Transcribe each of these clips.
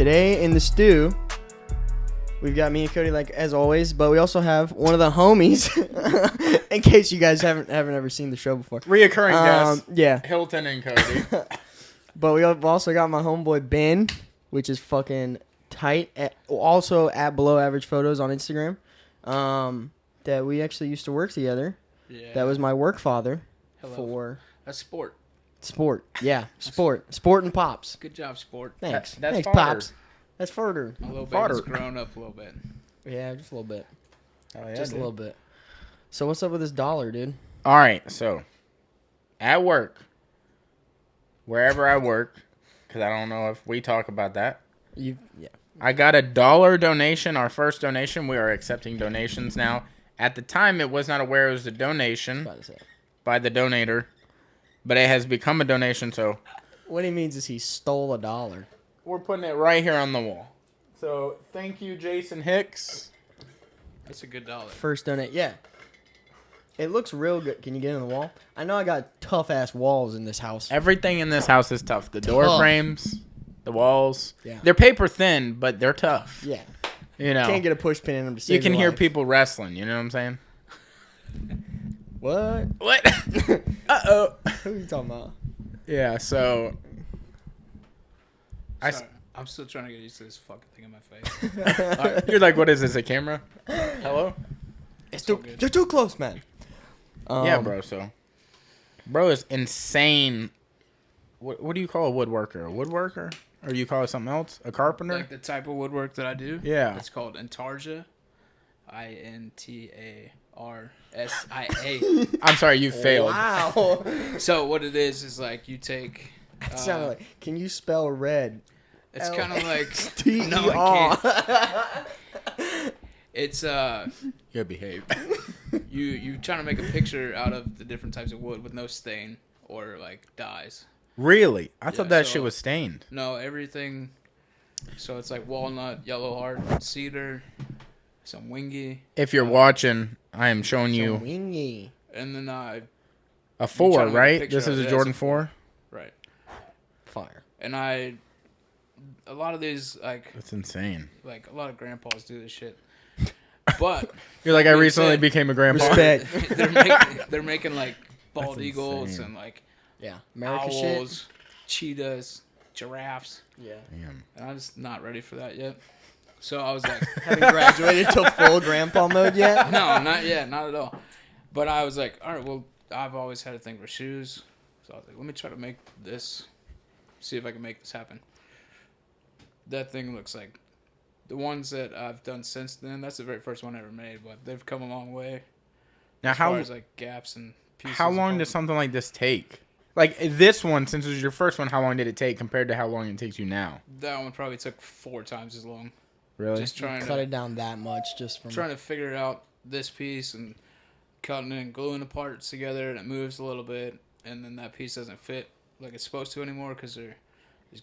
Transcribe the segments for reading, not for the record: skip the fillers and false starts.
Today in the stew, we've got me and Kodie, like as always, but we also have one of the homies. In case you guys haven't ever seen the show before, reoccurring guest. Yeah, Hilton and Kodie. but we've also got my homeboy Ben, which is fucking tight. Also at Below Average Photos on Instagram. That we actually used to work together. Yeah. That was my work father. Hello. For That's sport. Sport, yeah, sport and pops. Good job, sport. Thanks, That's thanks, fodder. pops. That's further. A little bit. Fodder. It's grown up a little bit. Yeah, just a little bit. Oh, yeah, Just dude. a little bit. So what's up with this dollar, dude? All right, so at work, wherever I work, because I don't know if we talk about that. Yeah. I got a $1 donation, our first donation. We are accepting donations now. At the time, it was not aware it was a donation About to say. by the donator, but it has become a donation, so What he means is he stole $1. we're putting it right here on the wall. So thank you, Jason Hicks. That's a good dollar. First donate, yeah. It looks real good. Can you get in the wall? I know I got tough ass walls in this house. Everything in this house is tough. The door Tough. frames, the walls. Yeah. They're paper thin, but they're tough. Yeah. You know. Can't get a push pin in them to save You can your hear life. people wrestling, you know what I'm saying? What? What? Uh-oh. Who are you talking about? Yeah, so Sorry, I'm still trying to get used to this fucking thing in my face. Alright, you're like, what is this, a camera? Hello? It's all too, good. you're too close, man. Yeah, bro, so. Bro is insane. What do you call a woodworker? A woodworker? Or do you call it something else? A carpenter? Like the type of woodwork that I do. Yeah. It's called intarsia. INTARSIA. I'm sorry, you failed. Wow. So what it is like you take. That sounded like. Can you spell red? It's kind of like. T-E-R. No, I can't. It's You behave. you trying to make a picture out of the different types of wood with no stain or like dyes. Really? I thought Yeah, that so- shit was stained. No, everything. So it's like walnut, yellow heart, cedar, some wingy, If you're watching, I am showing So you wingy. and then a trying 4, to make a right? picture This of is it a as Jordan a 4? right. Fire. And a lot of these like That's insane. a lot of grandpas do this shit. But You're like, I being recently said, became a grandpa. Respect. they're making like bald That's eagles insane. and like Yeah. America owls, cheetahs, giraffes, shit. Yeah. Damn. and I'm just not ready for that yet. So I was like, Haven't graduated to full grandpa mode yet? no, not yet, not at all. But I was like, all right, well, I've always had a thing for shoes, so I was like, let me try to make this, see if I can make this happen. That thing looks like the ones that I've done since then. That's the very first one I ever made, but they've come a long way. Now, As how far as like gaps and pieces. how long apart. does something like this take? Like this one, since it was your first one, how long did it take compared to how long it takes you now? That one probably took 4 times as long. Really? Just trying Cut to it down that much just from. trying to figure out this piece and cutting and gluing the parts together, and it moves a little bit, and then that piece doesn't fit like it's supposed to anymore because there's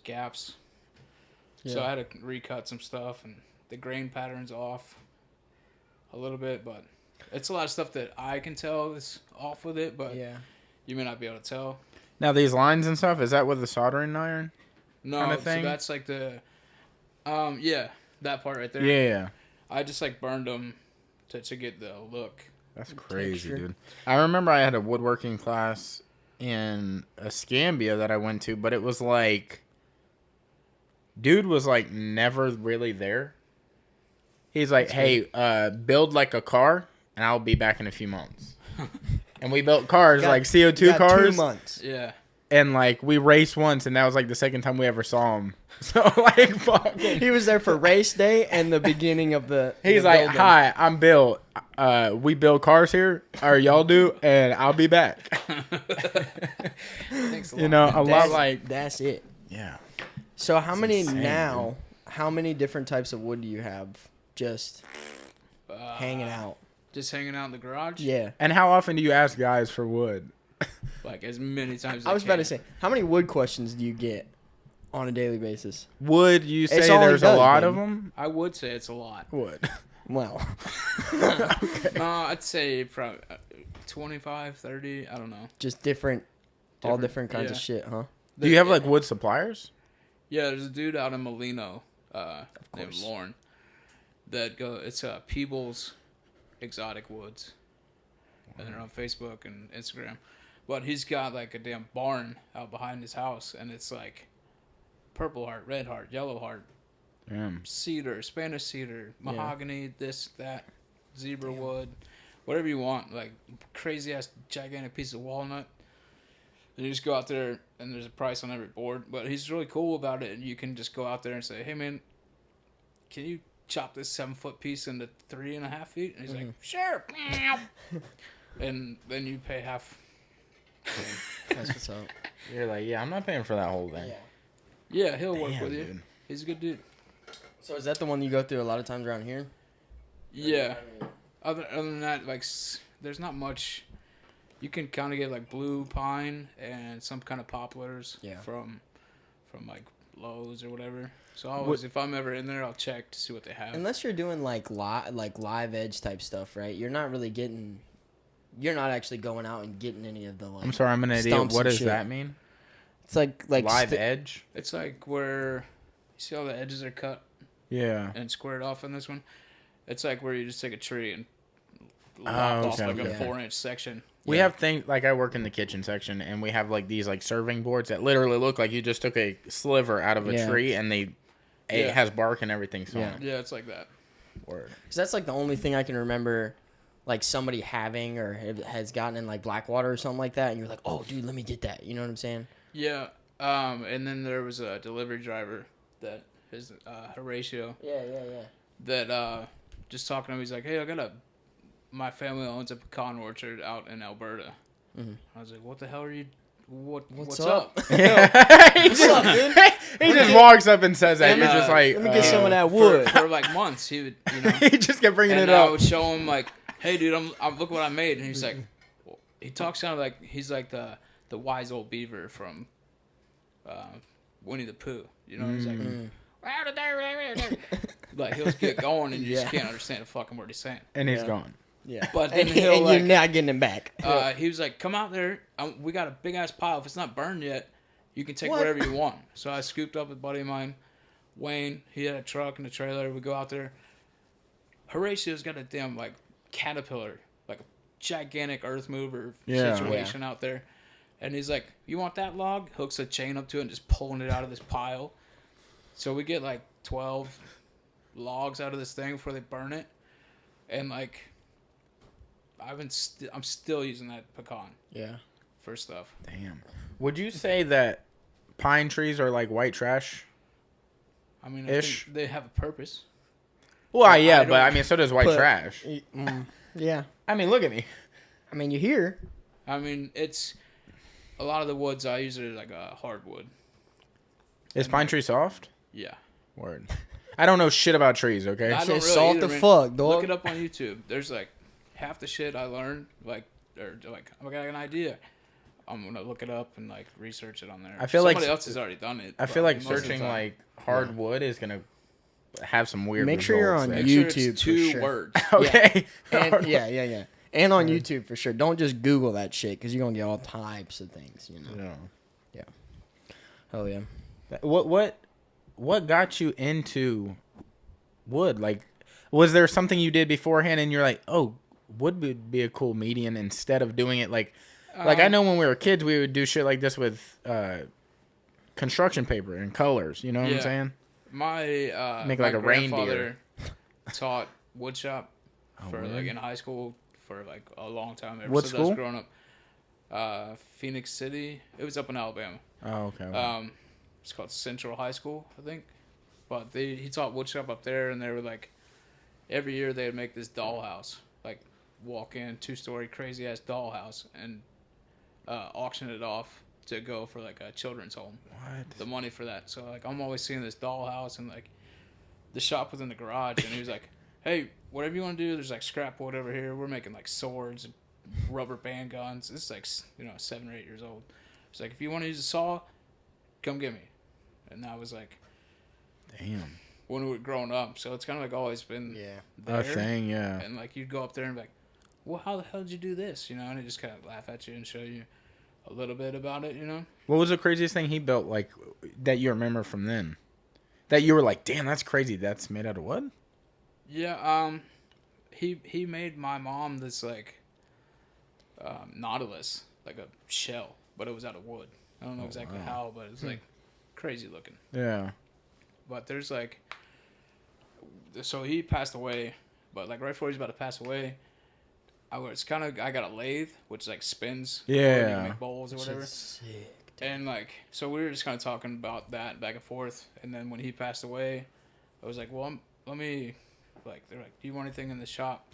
gaps. So Yeah. I had to recut some stuff, and the grain pattern's off a little bit, but it's a lot of stuff that I can tell is off with it, but Yeah. you may not be able to tell. Now these lines and stuff, is that with the soldering iron? No, Kinda so thing? that's like the, yeah, that part right there. Yeah. I just like burned them to get the look. That's crazy, texture. dude. I remember I had a woodworking class in Escambia that I went to, but it was like, dude was like never really there. He's like, hey, build like a car, and I'll be back in a few months. And we built cars, Got- like CO2 got cars. 2 months. Yeah. And like we raced once, and that was like the second time we ever saw him. So like, fucking. He was there for race day and the beginning of the. He's the like, building. hi, I'm Bill. We build cars here, or y'all do, and I'll be back. Thanks a lot. You know, a man. lot That's, like, that's it. yeah. So how many insane, now? How many different types of wood do you have just Uh, hanging out? Just hanging out in the garage? Yeah. And how often do you ask guys for wood? Like as many times as I was about to can. say, how many wood questions do you get on a daily basis? Wood, you say It's all he there's a does, lot baby. of them? I would say it's a lot. Wood. Well, No, I'd say probably 25, 30, I don't know. just different all Different- different kinds of yeah. shit, huh? Do you have like wood suppliers? Yeah, there's a dude out in Molino. named Lauren that go. It's Peebles Exotic Woods, and they're on Facebook and Instagram. But he's got like a damn barn out behind his house, and it's like purple heart, red heart, yellow heart, cedar, Spanish cedar, mahogany, this, that, zebra wood, whatever you want, like crazy ass gigantic piece of walnut. And you just go out there, and there's a price on every board. But he's really cool about it, and you can just go out there and say, "Hey man, can you chop this 7-foot piece into 3.5 feet?" And he's like, "Sure." And then you pay half. That's what's up. You're like, yeah, I'm not paying for that whole thing. Yeah, he'll work Damn, with you. dude. He's a good dude. So is that the one you go through a lot of times around here? Yeah. Other than that, like, there's not much. You can kind of get like blue pine and some kind of poplars from like Lowe's or whatever. So always, if I'm ever in there, I'll check to see what they have. Unless you're doing like live edge type stuff, right? You're not really getting. You're not actually going out and getting any of the like. I'm sorry, I'm an idiot. stumps What and does shit. that mean? It's like Live edge? It's like where you see all the edges are cut Yeah. and squared off in this one. It's like where you just take a tree and lop off like a 4-inch section. We have things like I work in the kitchen section, and we have like these like serving boards that literally look like you just took a sliver out of a tree, and it has bark and everything. So Yeah, it's like that. Word. Because that's like the only thing I can remember, like somebody having or has gotten in like Blackwater or something like that, and you're like, oh, dude, let me get that. You know what I'm saying? Yeah. And then there was a delivery driver that is Horatio. Yeah. That just talking to him, he's like, "Hey, my family owns a pecan orchard out in Alberta." Mm-hmm. I was like, "What the hell are you? What's up?" He just walks up and says that. And, You're just like, let me get some of that wood. For like months, he would, he just kept bringing and it I up. would show him like, "Hey, dude, I'm look what I made," and he's like, he talks kind of like he's like the wise old beaver from Winnie the Pooh. You know, he's like. Like he'll get going and you just can't understand a fucking word he's saying. And he's gone. Yeah. But then and he'll like, you're not getting him back. he was like, "Come out there. We got a big ass pile. If it's not burned yet, you can take What? whatever you want." So I scooped up a buddy of mine, Wayne. He had a truck and a trailer. We go out there. Horatio's got a damn like caterpillar, like a gigantic earth mover situation out there. And he's like, "You want that log?" Hooks a chain up to it and just pulling it out of this pile. So we get like 12 logs out of this thing before they burn it, and like I'm still using that pecan for stuff. Damn. Would you say that pine trees are like white trash? I mean, I think they have a purpose. Well, yeah, but I mean, so does white trash. Yeah. I mean, look at me. I mean, you're here. I mean, it's a lot of the woods I use it like a hardwood. Is pine tree soft? Yeah. Word. I don't know shit about trees, okay? I don't really Salt either, the man. fuck, dog. Look it up on YouTube. There's like half the shit I learned, like I got an idea. I'm gonna look it up and like research it on there. I feel like somebody else has already done it. I feel like most of the searching time. like hardwood is gonna have some weird. Make sure you're results on there. Make sure YouTube it's for 2 sure. words. Okay. And, yeah. And on YouTube for sure. Don't just Google that shit because you're gonna get all types of things. You know. Yeah. Oh yeah. What got you into wood? Like, was there something you did beforehand and you're like, oh, wood would be a cool medium instead of doing it like I know when we were kids we would do shit like this with construction paper and colors. You know what I'm saying? My Make my like a reindeer. grandfather taught woodshop for like in high school for like a long time. Ever What since I school? was growing up. Phoenix City. It was up in Alabama. Oh, okay. It's called Central High School, I think. But he taught woodshop up there, and they were like, every year they would make this dollhouse, like walk in 2-story crazy ass dollhouse, and auction it off to go for like a children's home. What? The money for that. So like I'm always seeing this dollhouse and like the shop within the garage, and he was like, "Hey, whatever you want to do, there's like scrap wood over here. We're making like swords, and rubber band guns. This is like 7 or 8 years old. It's like if you want to use a saw, come get me." And that was like, Damn. when we were growing up. So it's kind of like always been there. A thing, yeah. And like you'd go up there and be like, "Well, how the hell did you do this?" And he just kind of laugh at you and show you a little bit about it. What was the craziest thing he built like that you remember from then? that you were like, damn, that's crazy. That's made out of wood? Yeah, he made my mom this like Nautilus, like a shell, but it was out of wood. I don't know exactly how, but it's like crazy looking. Yeah. But there's like, so he passed away, but like right before he's about to pass away, I got a lathe which like spins. Yeah. Wood, you can make bowls or whatever. Sick. And like, so we were just kind of talking about that back and forth. And then when he passed away, I was like, well, let me, like, they're like, do you want anything in the shop?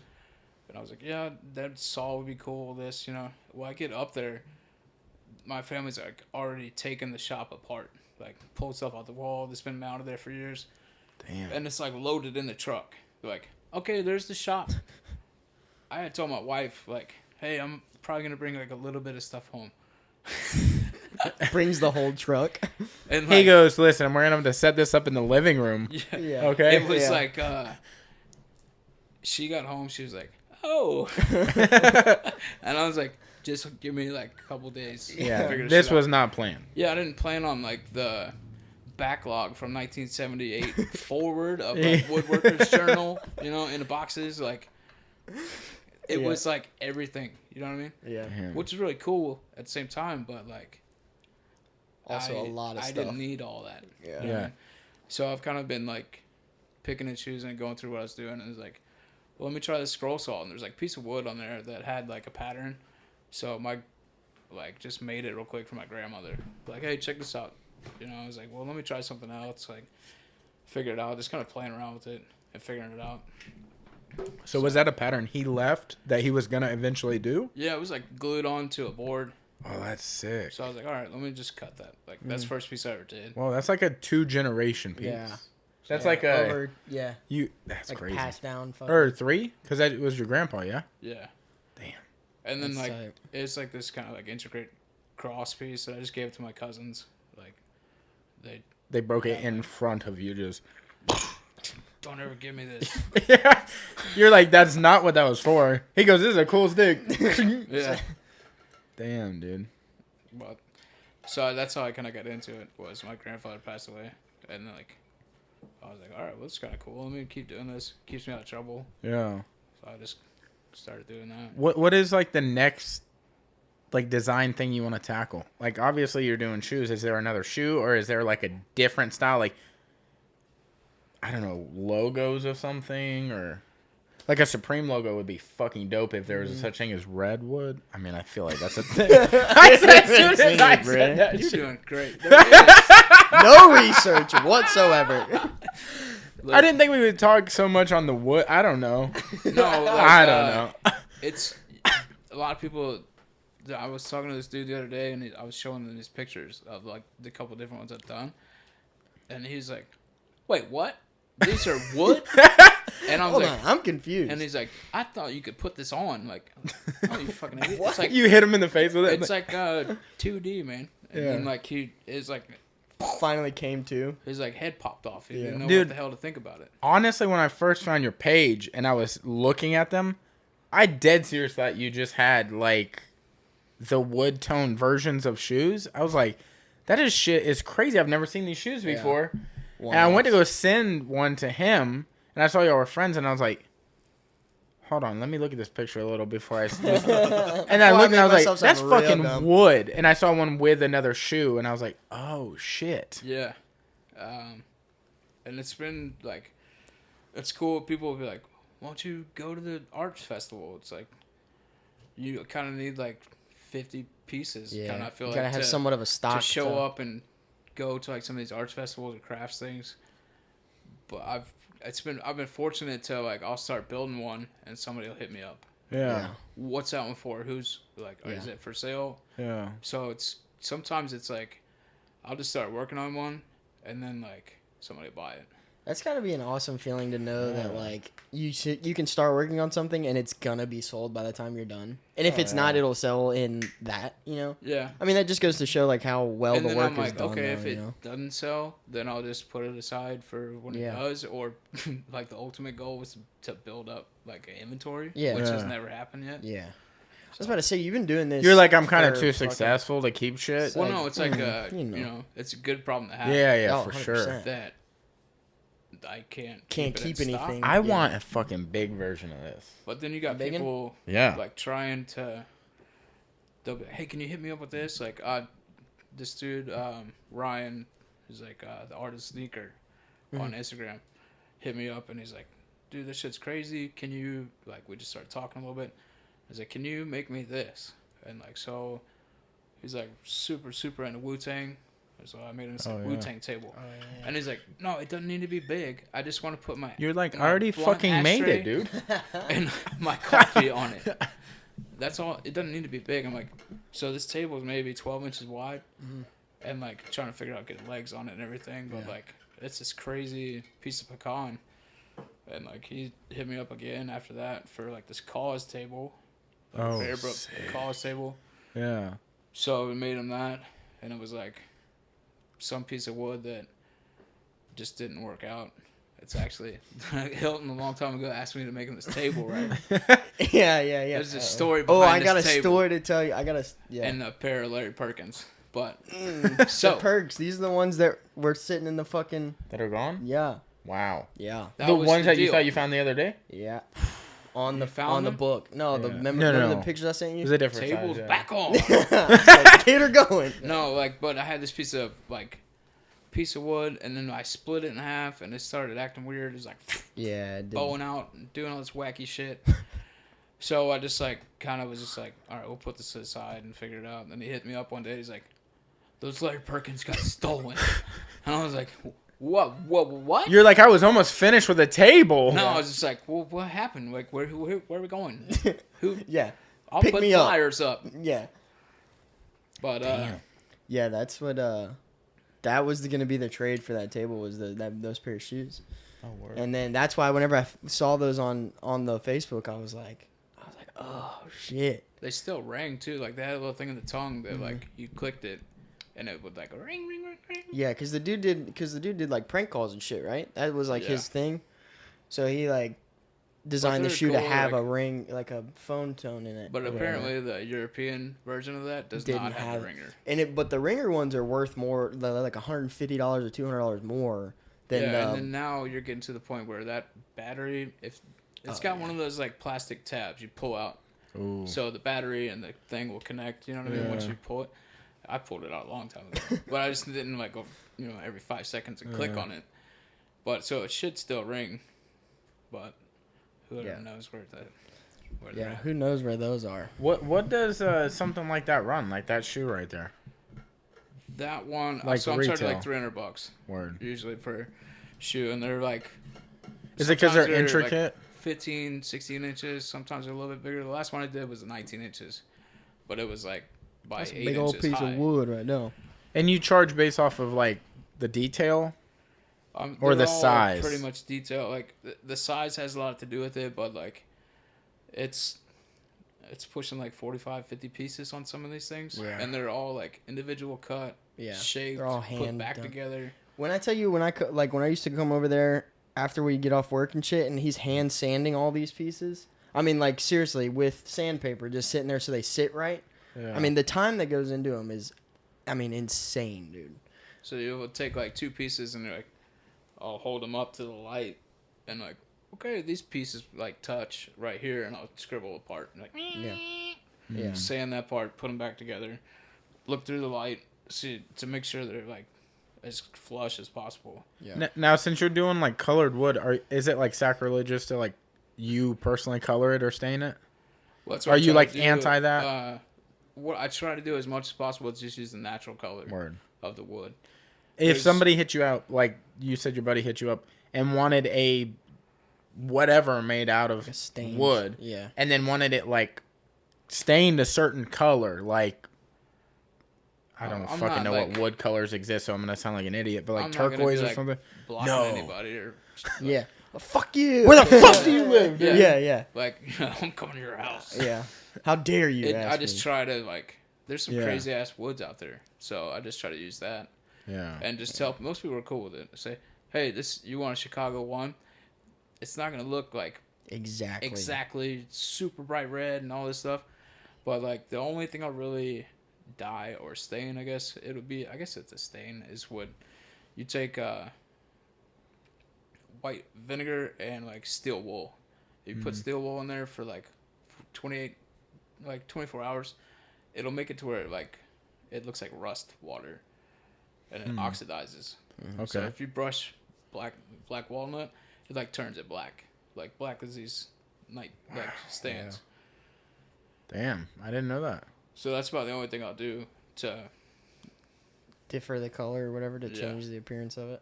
And I was like, yeah, that saw would be cool. This, you know. Well, I get up there, my family's like already taken the shop apart, like pulled stuff out the wall that's been mounted there for years. Damn. And it's like loaded in the truck. They're like, okay, there's the shop. I had told my wife, like, hey, I'm probably gonna bring like a little bit of stuff home. Brings the whole truck. And He like, goes, listen, we're going to set this up in the living room. yeah, Yeah. Okay. it was Yeah. like, she got home, she was like, oh. And I was like, just give me like a couple days. to Yeah. figure This shit was out. not planned. Yeah, I didn't plan on like the backlog from 1978 forward of like Woodworker's journal, you know, in the boxes. Like, it Yeah. was like everything, you know what I mean? Yeah. Damn. Which is really cool at the same time, but like, Also a lot of I stuff. didn't need all that. Yeah. You know what I Yeah. mean? So I've kind of been like picking and choosing and going through what I was doing, and it's like, well, let me try this scroll saw, and there's like a piece of wood on there that had like a pattern. So my like just made it real quick for my grandmother. Like, hey, check this out. You know, I was like, well, let me try something else. Like, figure it out. Just kind of playing around with it and figuring it out. So was that a pattern he left that he was going to eventually do? Yeah, it was like glued onto a board. Oh, that's sick. So I was like, all right, let me just cut that. Like, that's the first piece I ever did. Well, that's like a 2-generation piece. Yeah. That's Yeah, like a over, yeah, that's like crazy. passed down. Or 3? Because that was your grandpa, yeah? Yeah. Damn. And then, That's like, tight. it's like this kind of like intricate cross piece that I just gave to my cousins. Like, They broke it in front of you, just. don't ever give me this. Yeah. You're like, that's not what that was for. He goes, this is a cool stick. Yeah. Damn, dude. But, so that's how I kind of got into it, was my grandfather passed away. And, like, I was like, all right, well, it's kind of cool. Let me keep doing this. Keeps me out of trouble. Yeah. So I just started doing that. What is like the next like design thing you want to tackle? Like obviously you're doing shoes. Is there another shoe or is there like a different style? Like I don't know, logos of something or like a Supreme logo would be fucking dope if there was such thing as redwood. I mean, I feel like that's a thing. I said as soon as I said that You're shit. doing great. There is. No research whatsoever. I didn't think we would talk so much on the wood. I don't know. No, like, I don't know. It's a lot of people. I was talking to this dude the other day, and I was showing him his pictures of like the couple different ones I've done, and he's like, "Wait, what? These are wood?" And I was Hold like, on, I'm confused. and he's like, "I thought you could put this on." Like, oh, you fucking idiot! It's like You hit him in the face with it. it's like 2D, man. And Yeah. then like he is like Finally came to. his like head popped off. He Yeah. didn't know Dude. what the hell to think about it. Honestly, when I first found your page and I was looking at them, I dead serious thought you just had like the wood tone versions of shoes. I was like, that is shit. It's crazy. I've never seen these shoes Yeah. before. And I went to go send one to him, and I saw y'all were friends, and I was like, hold on, let me look at this picture a little before I. And I Well, I looked and made I was like, myself that's sound real fucking dumb. wood. And I saw one with another shoe, and I was like, oh shit. Yeah. And it's been like, it's cool. People will be like, why don't you go to the arts festival? It's like, you kind of need like 50 pieces. Yeah, Kind of feel you like gotta have to, somewhat of a stock to show up and go to like some of these arts festivals or crafts things. But I've been fortunate to like, I'll start building one and somebody will hit me up. Yeah. What's that one for? Who's like, is it for sale? Yeah. So sometimes it's like, I'll just start working on one and then like somebody will buy it. That's gotta be an awesome feeling to know that like you can start working on something and it's gonna be sold by the time you're done. And if it's not, it'll sell in that. You know. Yeah. I mean, that just goes to show like how well And the then work I'm like, is done. okay, though, if you it know? doesn't sell, then I'll just put it aside for when Yeah. it does. Or like the ultimate goal was to build up like an inventory, Yeah. which has Yeah. never happened yet. Yeah. I was about to say you've been doing this. You're like, I'm kind of for too fucking- successful to keep shit. Well, like, no, it's like you know. you know, it's a good problem to have. Yeah, Oh, for 100%. sure. That I can't Can't keep keep anything. I Yeah. want a fucking big version of this. But then you got Big one? people Yeah. like trying to. They'll be, hey, can you hit me up with this? Like, this dude Ryan, who's like the artist sneaker on Instagram, hit me up and he's like, dude, this shit's crazy. Can you like? We just started talking a little bit. I was like, can you make me this? And like, so he's like super into Wu-Tang. So I made him this Wu-Tang table. And he's like, no, it doesn't need to be big. I just want to put my You're like, my I already blunt fucking made ashtray it, dude. and my coffee on it. That's all. It doesn't need to be big. I'm like, so this table is maybe 12 inches wide. And like trying to figure out getting legs on it and everything. But like, it's this crazy piece of pecan. And like, he hit me up again after that for like this cause table. Like Oh, Bear Brook cause table. Yeah. So we made him that, and it was like some piece of wood that just didn't work out. It's actually Hilton a long time ago asked me to make him this table, right? yeah. There's a story Oh, behind I got a this table story to tell you. and a pair of Larry Perkins. But So perks. These are the ones that were sitting in the fucking. That are gone? Yeah. Wow. Yeah. The was ones that you deal. thought you found the other day? Yeah. On the found the them? book. No, Yeah. remember No. the pictures I sent It you? was a different Table's size, yeah. back on. Get her going. No, like, but I had this piece of wood, and then I split it in half, and it started acting weird. It was like Yeah. It did. bowing out and doing all this wacky shit. So I just like kind of was just like, all right, we'll put this aside and figure it out. And then he hit me up one day. He's like, those Larry Perkins got stolen, and I was like, what? You're like, I was almost finished with a table. No, I was just like, well, what happened? Like, where are we going? Who? Yeah. I'll Pick put me up. flyers up. Yeah. But Damn. Yeah, that's what. That was gonna be the trade for that table was those pair of shoes. Oh, word. And then that's why whenever I saw those on the Facebook, I was like, oh shit. they still rang too. Like they had a little thing in the tongue that like you clicked it, and it would like ring. Yeah, because the dude did like prank calls and shit, right? That was like Yeah. his thing. So he like designed the they're shoe to cool, have like- a ring, like a phone tone in it. But or whatever. apparently the European version of that does Didn't not have have- the ringer. But the ringer ones are worth more, they're like $150 or $200 more than Yeah, and then now you're getting to the point where that battery, if it's got one of those like plastic tabs you pull out, Ooh. so the battery and the thing will connect. You know what I mean? Once Yeah. you pull it, I pulled it out a long time ago, but I just didn't like go, every 5 seconds and click on it. But so it should still ring, but whoever Yeah. knows where they're Yeah, at. who knows where those are? What does something like that run? Like that shoe right there? That one, Like so I'm charging retail. like $300 Word. usually per shoe, and they're like. Is it because they're sometimes intricate? Like 15, 16 inches. Sometimes they're a little bit bigger. The last one I did was 19 inches, but it was like by That's a 8 big old inches piece high. of wood right now. And you charge based off of like the detail? Or They're the all size? Pretty much detail. Like the size has a lot to do with it, but like it's pushing like 45, 50 pieces on some of these things, Yeah. and they're all like individual cut, Yeah, shaped, they're all put hand back done. together. When I tell you, when I used to come over there after we get off work and shit, and he's hand sanding all these pieces. I mean, like seriously, with sandpaper, just sitting there so they sit right. Yeah. I mean, the time that goes into them is, insane, dude. So you'll take like two pieces and you're like, I'll hold them up to the light and like, okay, these pieces like touch right here, and I'll scribble a part. And like, Yeah. Yeah. sand that part, put them back together, look through the light, see to make sure they're like as flush as possible. Yeah. Now, since you're doing like colored wood, is it like sacrilegious to like you personally color it or stain it? Well, that's Are what I you, try like, to do. anti that? What I try to do as much as possible is just use the natural color Word. of the wood. If There's- somebody hit you out, like you said, your buddy hit you up and wanted a whatever made out of Stained. wood, Yeah. and then wanted it like stained a certain color, like I don't I'm fucking not, know what like- wood colors exist, so I'm gonna sound like an idiot, but like I'm not gonna be, turquoise or like, something. Blocking No. anybody or Yeah. Well, fuck you. Where the fuck do you live, dude? Yeah. Yeah. like I'm coming to your house. Yeah. How dare you? I ask just me. try to like. There's some Yeah. crazy ass woods out there, so I just try to use that Yeah. and just tell most people are cool with it. Say, hey, this you want a Chicago one? It's not gonna look like exactly super bright red and all this stuff, but like the only thing I'll really dye or stain, I guess it's a stain, is wood. You take white vinegar and like steel wool. If you put steel wool in there for like 24 hours, it'll make it to where it looks like rust water, and it oxidizes. Okay. So if you brush black walnut, it like turns it black as these stands. Yeah. Damn, I didn't know that. So that's about the only thing I'll do to differ the color or whatever to change the appearance of it.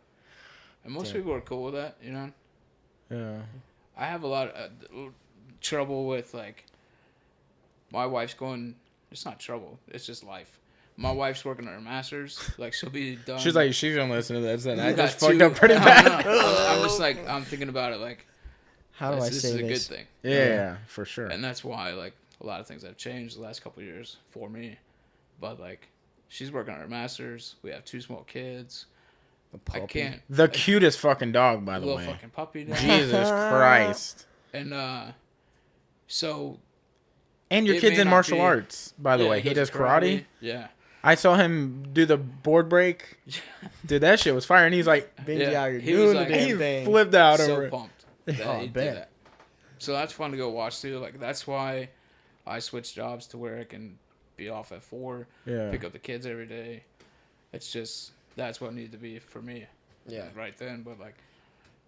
And most people are cool with that, you know. Yeah. I have a lot of trouble with like my wife's going. It's not trouble. It's just life. My wife's working on her master's. Like she'll be done. She's gonna listen to this, and I You just got fucked two- up pretty I bad. don't know. I'm just like I'm thinking about it like How do I this say is a good this? thing. Yeah, for sure. And that's why like a lot of things have changed the last couple of years for me. But like she's working on her master's. We have 2 small kids. I can't. The cutest fucking dog, by the little way. fucking puppy dog. Jesus Christ. And so And your it kid's may in not martial be- arts, by the yeah, way. He does karate. Yeah. I saw him do the board break. Dude, that shit was fire. And he's like, Benji Yeah, out here he was doing like- the damn he thing. flipped out over So it. pumped that Oh, I he did bet. that. So that's fun to go watch too. Like that's why I switched jobs to where I can be off at 4, Yeah. pick up the kids every day. It's just that's what needed to be for me. Yeah. Right then, but like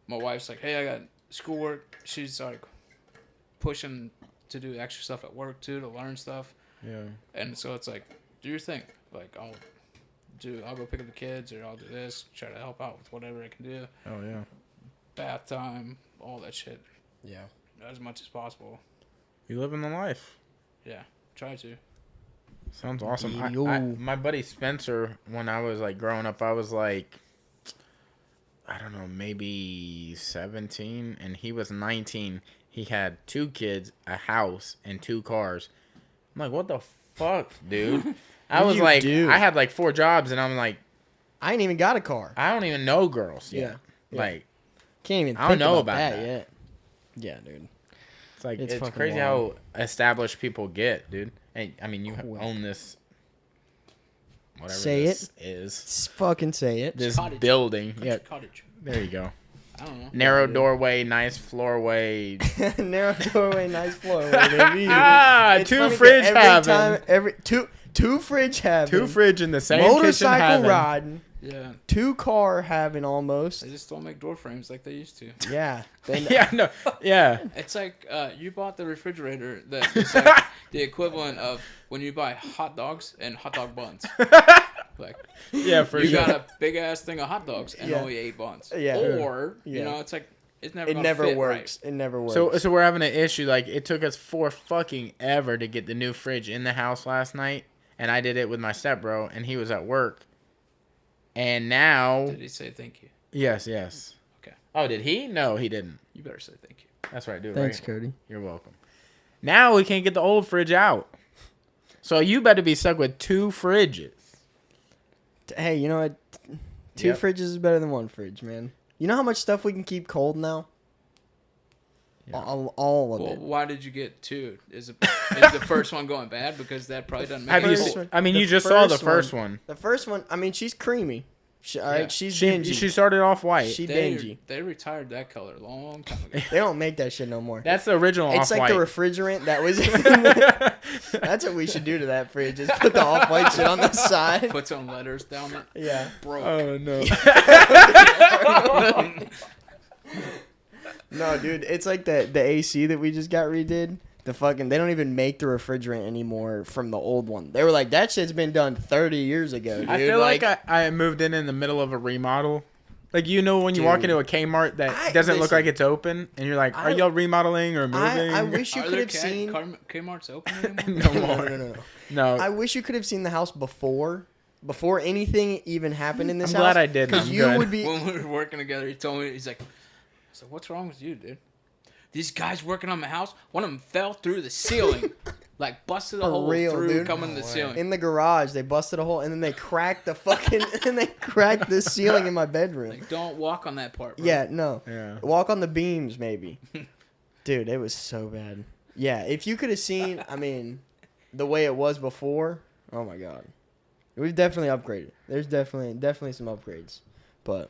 my wife's like, hey, I got schoolwork. She's like pushing to do extra stuff at work too to learn stuff. Yeah. And so it's like, do your thing. Like I'll go pick up the kids or I'll do this, try to help out with whatever I can do. Oh, yeah. Bath time, all that shit. Yeah. As much as possible. You living the life. Yeah. Try to. Sounds awesome. Yo. My buddy Spencer, when I was like growing up, I was like, I don't know, maybe 17, and he was 19. He had 2 kids, a house, and 2 cars. I'm like, what the fuck, dude? I What was do you like, do? I had like 4 jobs, and I'm like, I ain't even got a car. I don't even know girls yet. Yeah. Like, Can't even I don't think know about about that that. yet. Yeah, dude. it's like It's it's fucking crazy wild. how established people get, dude. And I mean, you Quick. own this, whatever Say this it. is. Fucking say it. This Cottage. building. Yeah, Cottage. there you go. I don't know. Narrow doorway, nice floorway. Narrow doorway, nice floorway, baby. Ah, It's 2 funny 'cause fridge every having. time, two fridge having. 2 fridge in the same kitchen motorcycle having. riding. Yeah. 2 car having almost. They just don't make door frames like they used to. Yeah. Then Yeah, no, yeah. It's like you bought the refrigerator that is like the equivalent of when you buy hot dogs and hot dog buns. Like Yeah, for you sure. got a big ass thing of hot dogs and Yeah. only 8 buns. Yeah. Or Yeah. you know, it's like it's never. it gonna never fit works. Right. It never works. So we're having an issue. Like, it took us 4 fucking ever to get the new fridge in the house last night, and I did it with my stepbro, and he was at work. And now, Did he say thank you? yes. Okay. Oh, did he? No, he didn't. You better say thank you. That's right, dude. Thanks, Right? Cody. You're welcome. Now we can't get the old fridge out, so you better be stuck with 2 fridges. Hey, you know what? 2 Yep. fridges is better than 1 fridge, man. You know how much stuff we can keep cold now? Yeah. All of Well, it. why did you get 2? Is the first one going bad because that probably doesn't make Have any you? First sense. one- I mean, the you just saw the first first one. The first one, I mean, she's creamy. All right, Yeah. she's She dingy. she started off white. She dingy. They retired that color a long time ago. They don't make that shit no more. That's the original It's like off-white. the refrigerant that was in the, That's what we should do to that fridge. Just put the off-white shit on the side. Put some letters down it. Yeah. Broke. Oh no. No, dude, it's like the AC that we just got redid. The fucking they don't even make the refrigerant anymore from the old one. They were like, that shit's been done 30 years ago, dude. I feel like I moved in the middle of a remodel. Like, you know, when you walk Dude. into a Kmart that I- doesn't look listen. like it's open, and you're like, are I- y'all remodeling or moving? I wish you Are could there have seen. Kmart's open anymore? No No, more. no. No. I wish you could have seen the house before anything even happened in this I'm house. glad I didn't. 'Cause I'm you good. would be. When we were working together, he told me, he's like, so what's wrong with you, dude? These guys working on my house, one of them fell through the ceiling. Like, busted a For hole real, through dude. coming to the ceiling. In the garage, they busted a hole and then they cracked the fucking and they cracked the ceiling in my bedroom. Like, don't walk on that part, bro. Yeah, no. Yeah. Walk on the beams, maybe. Dude, it was so bad. Yeah, if you could have seen, I mean, the way it was before. Oh my god, we've definitely upgraded. There's definitely some upgrades, but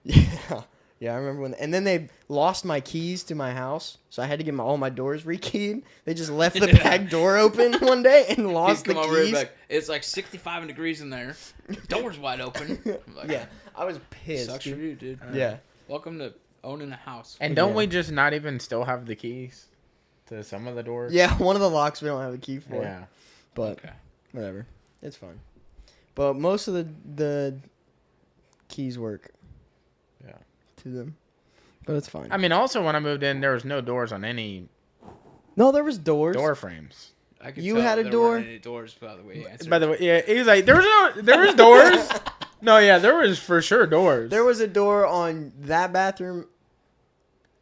yeah, Yeah, I remember when. And then they lost my keys to my house, so I had to get all my doors rekeyed. They just left the back door open one day and lost the keys. Like, it's like 65 degrees in there. Door's wide open. Like, yeah, I was pissed. Sucks for you, dude. Yeah. Welcome to owning a house. And don't we just not even still have the keys to some of the doors? Yeah, one of the locks we don't have a key for. Yeah. But Okay. whatever, it's fine. But most of the keys work. Yeah. To them, but it's fine. I mean, also when I moved in, there was no doors on any No, there was doors. door frames. I could You tell had a there door? weren't any doors, by the way. By the way, yeah, he was like, there was doors. No, yeah, there was for sure doors. There was a door on that bathroom.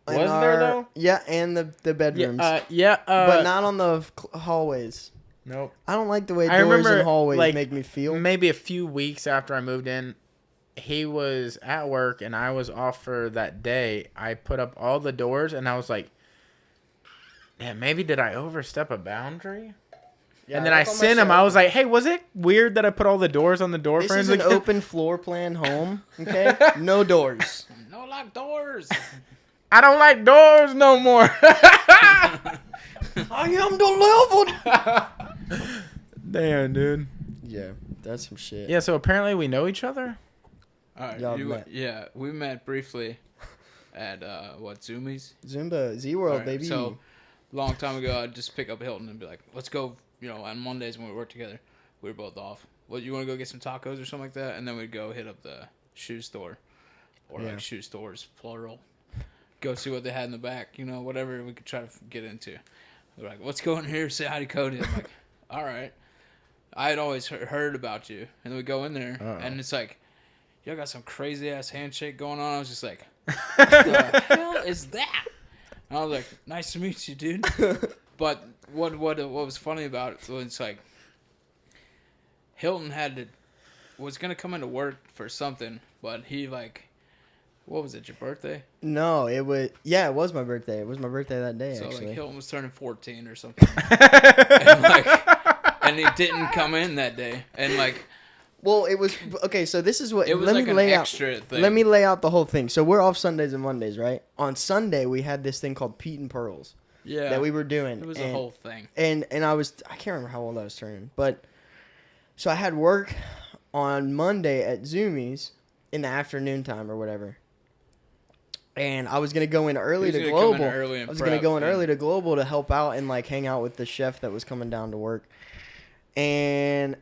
in Was there, though? Yeah, and the bedrooms. but but not on the hallways. Nope. I don't like the way I doors remember, and hallways like, make me feel. Maybe a few weeks after I moved in, he was at work and I was off for that day. I put up all the doors and I was like, "Man, maybe did I overstep a boundary?" Yeah, and then I sent him. I was like, "Hey, was it weird that I put all the doors on the door this frames?" is an open floor plan home, okay? No doors. No locked doors. I don't like doors no more. I am the level. Damn, dude. Yeah, that's some shit. Yeah, so apparently we know each other. All right, Y'all met. yeah, we met briefly at Zoomies. Zumba, Z-World, All right, baby. So, long time ago, I'd just pick up Hilton and be like, "Let's go." You know, on Mondays when we work together, we were both off. Well, you want to go get some tacos or something like that, and then we'd go hit up the shoe store, or Yeah. like shoe stores plural. Go see what they had in the back. You know, whatever we could try to get into. We're like, "Let's go in here, say hi to Kodie." I'm like, "All right." I had always heard about you, and then we go in there, and it's like, y'all got some crazy ass handshake going on. I was just like, what the hell is that? And I was like, nice to meet you, dude. But what was funny about it was like, Hilton was gonna come into work for something, but he like, what was it? Your birthday? No, it was my birthday. It was my birthday that day, So actually. like Hilton was turning 14 or something, and he didn't come in that day, and like. Well, it was okay. So this is what It was let like me an lay extra out. thing. Let me lay out the whole thing. So we're off Sundays and Mondays, right? On Sunday we had this thing called Pete and Pearls Yeah. that we were doing. It was a whole thing. And I can't remember how old I was turning, but so I had work on Monday at Zoomies in the afternoon time or whatever. And I was gonna go in early to Global. I was gonna go in early to Global to help out and like hang out with the chef that was coming down to work. And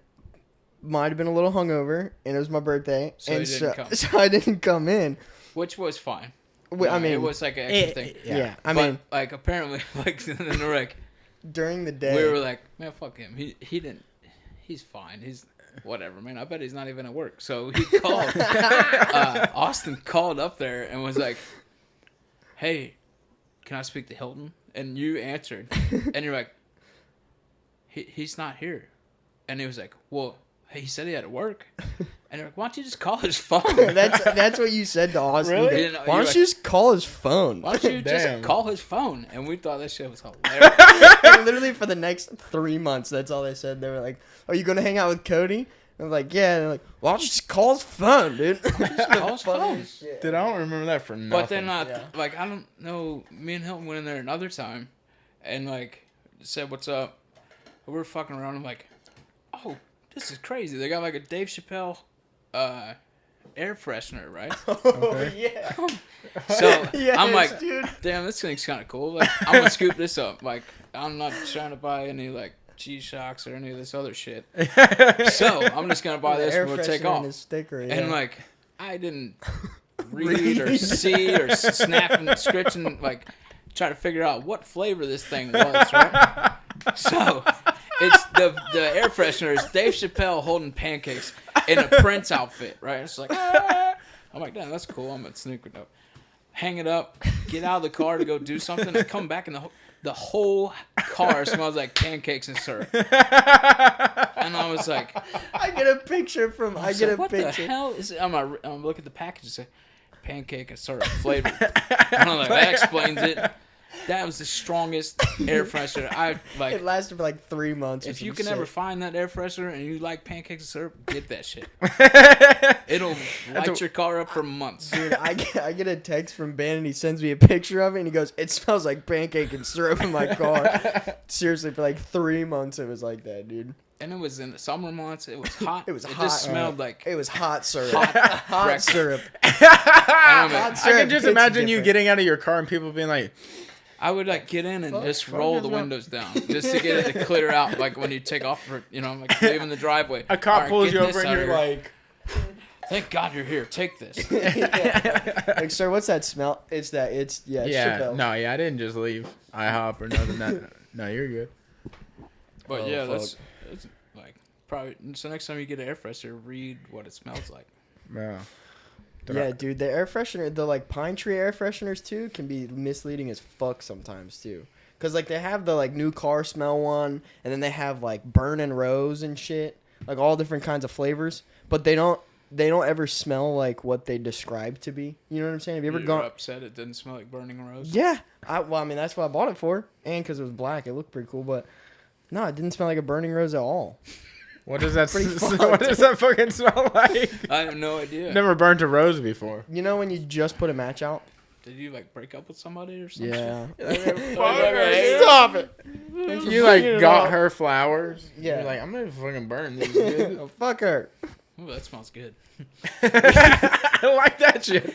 might have been a little hungover, and it was my birthday, So and you didn't come. so I didn't come in. Which was fine. I mean, it was like an extra thing. yeah. I But, mean, like apparently, like and then we're like, during the day, we were like, man, fuck him. He didn't. He's fine. He's whatever, man. I bet he's not even at work. So he called. Austin called up there and was like, hey, can I speak to Hilton? And you answered, and you're like, he's not here. And he was like, well, he said he had to work. And you're like, why don't you just call his phone? that's what you said to Austin. Really? You know, Why don't you just call his phone? Why don't you just Damn. call his phone? And we thought that shit was hilarious. And literally for the next 3 months, that's all they said. They were like, "Are you gonna hang out with Kodie?" I was like, "Yeah." And they're like, "Why don't you just call his phone, dude?" Call his phone. Dude, I don't remember that for nothing. But then, Yeah. like, I don't know. Me and Hilton went in there another time, and like said, "What's up?" We were fucking around. I'm like, "Oh, this is crazy." They got like a Dave Chappelle, air freshener, right? Oh yeah. So Yes, I'm like, dude. "Damn, this thing's kind of cool." Like, I'm gonna scoop this up. Like, I'm not trying to buy any like G-Shocks or any of this other shit. So I'm just gonna buy The this air and we'll take freshener and off. his sticker, yeah. And like, I didn't read or see or snap and scritch and like try to figure out what flavor this thing was, right? So it's the air freshener is Dave Chappelle holding pancakes in a Prince outfit, right? It's like, ah. I'm like, damn, that's cool. I'm gonna snook it up, hang it up, get out of the car to go do something, and come back and the whole car smells like pancakes and syrup. And I was like, I get a picture from. I get a what picture. the hell is it? I'm looking at the package and say pancake and syrup flavor. And I'm like, that explains it. That was the strongest air freshener. I like. It lasted for like 3 months. If you can ever find that air freshener and you like pancakes and syrup, get that shit. It'll light your car up for months. Dude, I get a text from Ben and he sends me a picture of it and he goes, "It smells like pancake and syrup in my car." Seriously, for like 3 months it was like that, dude. And it was in the summer months. It was hot. It was It hot. just smelled like It was hot syrup. hot Hot syrup. I syrup can just hits imagine you different. getting out of your car and people being like, I would like get in and just fuck roll is the wrong? windows down just to get it to clear out. Like when you take off for like leaving the driveway. a cop All right, pulls get you this over and out of you're here. like, Thank God you're here. Take this. Like, sir, what's that smell? It's yeah, Chappelle. no, yeah, I didn't just leave IHOP or nothing. No, you're good. But Oh, yeah, fuck. that's like probably. So next time you get an air freshener, read what it smells like. Yeah. Yeah, dude, the air freshener, the like pine tree air fresheners too, can be misleading as fuck sometimes too. Cause like they have the like new car smell one, and then they have like burning rose and shit, like all different kinds of flavors. But they don't ever smell like what they describe to be. You know what I'm saying? Have you ever You're gone? upset it didn't smell like burning rose? Yeah, I mean that's what I bought it for, and because it was black, it looked pretty cool. But no, it didn't smell like a burning rose at all. What does that? Pretty fun, What does that fucking smell like? I have no idea. Never burnt a rose before. You know when you just put a match out? Did you like break up with somebody or something? Yeah. Stop it! You like Bring it got up. her flowers. Yeah. You're like, I'm gonna fucking burn these. Dude. Oh, fuck her. Ooh, that smells good. I like that shit.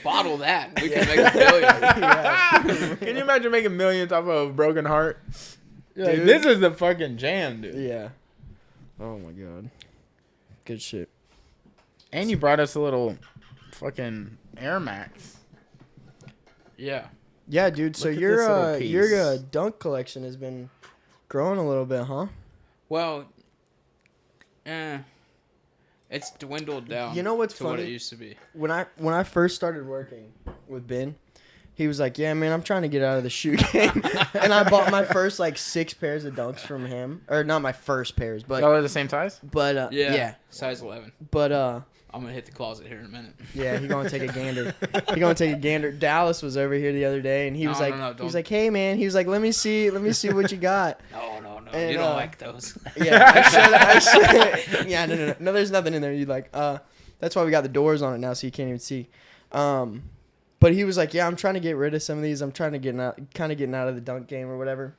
Bottle that. We can make a billion. Yeah. Can you imagine making millions off of a broken heart? You're like, Dude. this is the fucking jam, dude. Yeah. Oh my god. Good shit. And you brought us a little fucking Air Max. Yeah. Yeah, dude. So Look at this little your piece. dunk collection has been growing a little bit, huh? Well, it's dwindled down. You know what's to what funny? it used to be. When I first started working with Ben, he was like, "Yeah, man, I'm trying to get out of the shoe game," and I bought my first like 6 pairs of dunks from him, or not my first pairs, but Y'all are the same size? Yeah. Size 11. but I'm gonna hit the closet here in a minute. yeah, he gonna take a gander. He gonna take a gander. Dallas was over here the other day, and he was like, he was like, "Hey, man," he was like, let me see what you got." No. And, You don't like those. Yeah, I should. Yeah, no, there's nothing in there. You like, that's why we got the doors on it now, so you can't even see. But he was like, yeah, I'm trying to get rid of some of these. I'm trying to getting out of the dunk game or whatever.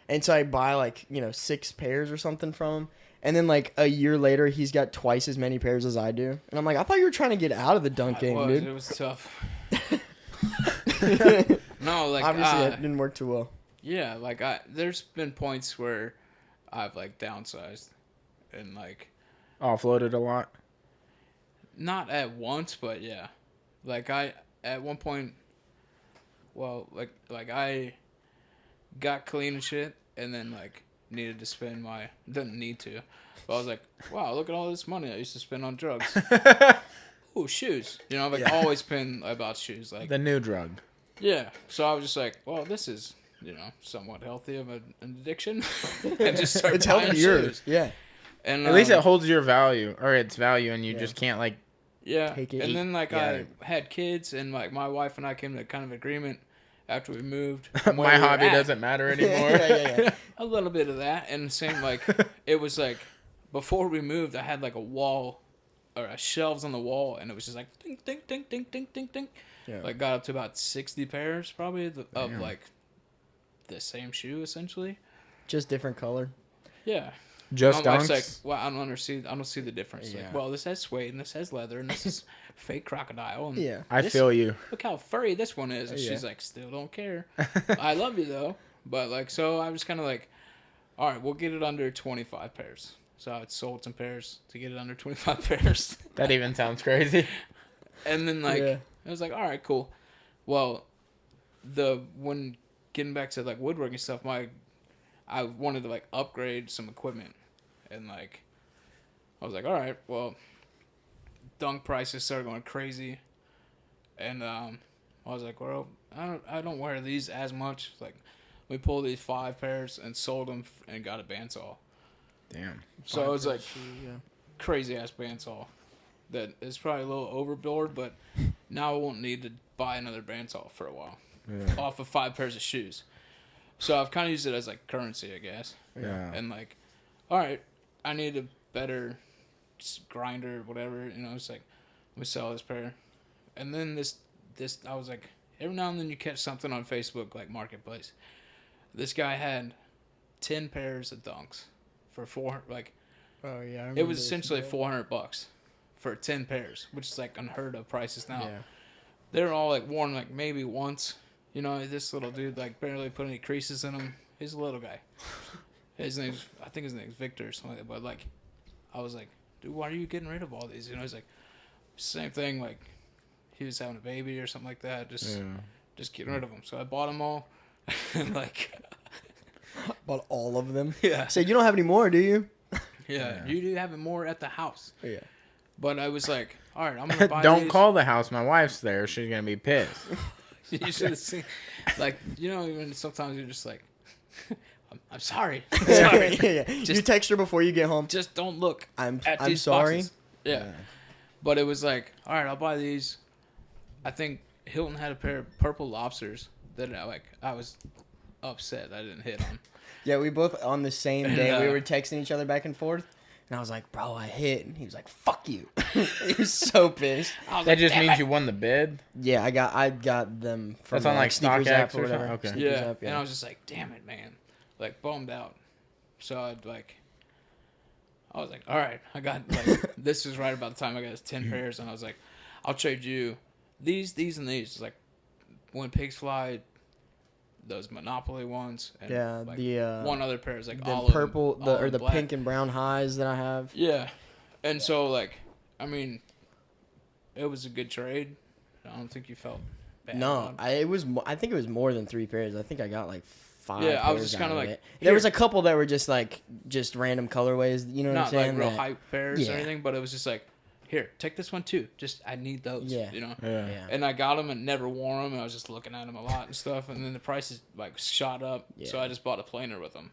And so I buy like 6 pairs or something from him. And then like a year later, he's got twice as many pairs as I do. And I'm like, I thought you were trying to get out of the dunk game, dude. It was tough. No, like Obviously, it didn't work too well. yeah, like there's been points where I've like downsized and like Offloaded a lot. not at once, but yeah, like I at one point, well, like I got clean and shit, and then like needed to spend didn't need to, but I was like, wow, look at all this money I used to spend on drugs. Ooh, shoes. I've like always been about shoes, like The new drug. yeah. So I was just like, well, this is somewhat healthy of an addiction, and just start It's buying healthier. shoes. Yeah. And At least it holds your value, or its value, and you Yeah. just can't like. yeah. Take it. And then like Yeah. I had kids, and like my wife and I came to kind of agreement after we moved. from where My we were hobby at. doesn't matter anymore. Yeah. A little bit of that, and same like it was like before we moved, I had like a wall or shelves on the wall, and it was just like ding ding ding ding ding ding ding. Yeah. Like got up to about 60 pairs probably of Damn. like the same shoe essentially. Just different color. Yeah. Just My wife's dunks. like, well, I don't see the difference. Yeah. Like, well, this has suede and this has leather and this is fake crocodile. And Yeah. I this- feel you. Look how furry this one is. And Yeah. she's like, still don't care. I love you though. But like, so I was kind of like, all right, we'll get it under 25 pairs. So I sold some pairs to get it under 25 pairs. That even sounds crazy. And then like, Yeah. I was like, all right, cool. Well, when getting back to like woodworking stuff, I wanted to like upgrade some equipment, and like I was like, all right, well, dunk prices started going crazy, and I was like, well, I don't wear these as much. Like, we pulled these 5 pairs and sold them and got a bandsaw. Damn. So it was like Yeah. crazy ass bandsaw that is probably a little overboard, but now I won't need to buy another bandsaw for a while. off of 5 pairs of shoes. So I've kind of used it as like currency, I guess. Yeah. And like, all right, I need a better grinder, whatever. It's like, let me sell this pair. And then this I was like, every now and then you catch something on Facebook like Marketplace. This guy had 10 pairs of Dunks for Oh yeah. it was essentially $400 for 10 pairs, which is like unheard of prices now. Yeah. They're all like worn like maybe once. This little dude like barely put any creases in them. He's a little guy. I think his name's Victor or something like that. But like, I was like, dude, why are you getting rid of all these? He's like, same thing. Like, he was having a baby or something like that. Just getting rid of them. So I bought them all, and like, Bought all of them. Yeah. Said you don't have any more, do you? yeah, you do have more at the house. Yeah. But I was like, all right, I'm gonna buy. Don't these. call the house. My wife's there. She's gonna be pissed. You should have seen, like, even sometimes you're just like, I'm sorry. Sorry. Yeah. You text her before you get home. Just don't look. I'm these sorry. boxes. Yeah. But it was like, all right, I'll buy these. I think Hilton had a pair of purple lobsters that I was upset I didn't hit on. Yeah, we both on the same day we And, were texting each other back and forth, and I was like, "Bro, I hit," and he was like, "Fuck you." He was so pissed. That just means you won the bid. Yeah, I got them from That's on like Sneakers StockX app or whatever. something? Okay. Sneakers Yeah. app, And I was just like, damn it, man. Like, bummed out. So I was like, all right, I got, like, this was right about the time I got 10 pairs, and I was like, I'll trade you these, and these. Like, when pigs fly, those Monopoly ones, and Yeah, like, the one other pair is like the olive, purple, olive the black. pink and brown highs that I have. Yeah, and so like, I mean, it was a good trade. I don't think you felt bad. No, about it. I think it was more than 3 pairs. I think I got like 5. Yeah, I was pairs just kinda out of like, it. There was here. a couple that were just random colorways. You know what I'm Not saying? like real That- hype pairs Yeah. or anything, but it was just like, here, take this one too. Just I need those. Yeah. Yeah. Yeah. And I got them and never wore them. And I was just looking at them a lot and stuff. And then the prices like shot up. So Yeah. I just bought a planer with them.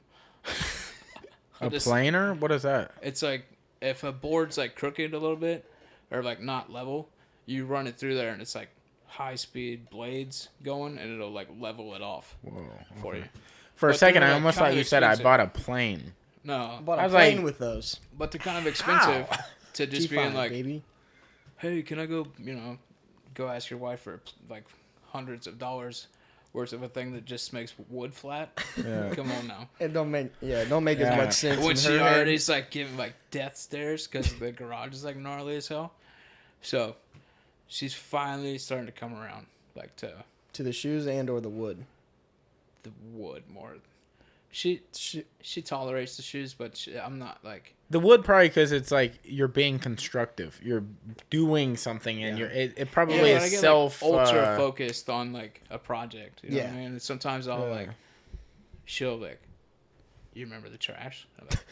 A planer? What is that? It's like if a board's like crooked a little bit or like not level, you run it through there and it's like high speed blades going and it'll like level it off Whoa. for you. For a But second, they're, I like, almost thought kinda you said I expensive. bought a plane. No, Bought I a was plane like- with those. but they're kind of expensive to just G5, being like, baby. hey, can I go, go ask your wife for like hundreds of dollars worth of a thing that just makes wood flat? Yeah. Come on now. It don't make as Yeah. much sense. When in she her head. already is like giving like death stares because the garage is like gnarly as hell. So she's finally starting to come around like to to the shoes and or the wood. the wood more. She tolerates the shoes, but I'm not like. The wood probably because it's like you're being constructive. You're doing something, and it probably Yeah, but I is get, self like, ultra focused on like a project. You know Yeah. what I mean? And sometimes I'll she'll like, you remember the trash? I'm like,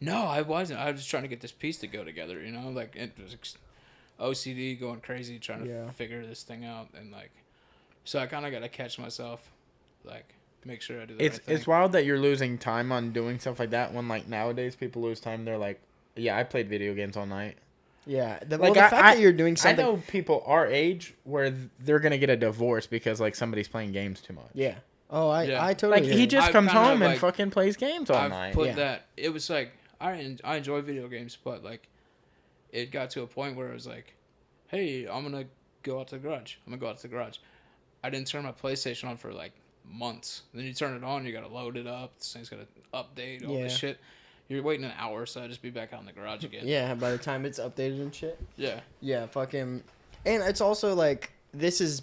no, I wasn't. I was just trying to get this piece to go together. Like it was OCD going crazy trying to figure this thing out, and like, so I kind of got to catch myself, like. Make sure I do the right thing. It's wild that you're losing time on doing stuff like that when like nowadays people lose time. They're like, yeah, I played video games all night. Yeah, the Like, fact that you're doing something. I know people our age where they're gonna get a divorce because like somebody's playing games too much. Yeah. Oh, I Yeah. totally. Like hear he you. just I've comes kind of, home and like- fucking plays games all I've night. put Yeah. that. It was like I enjoy video games, but like it got to a point where it was like, hey, I'm gonna go out to the garage. I didn't turn my PlayStation on for like months. Then you turn it on, you gotta load it up. This thing's gotta update all this shit. You're waiting an hour, so I just be back out in the garage again. Yeah, by the time it's updated and shit. Yeah. Yeah, fucking. And it's also like this is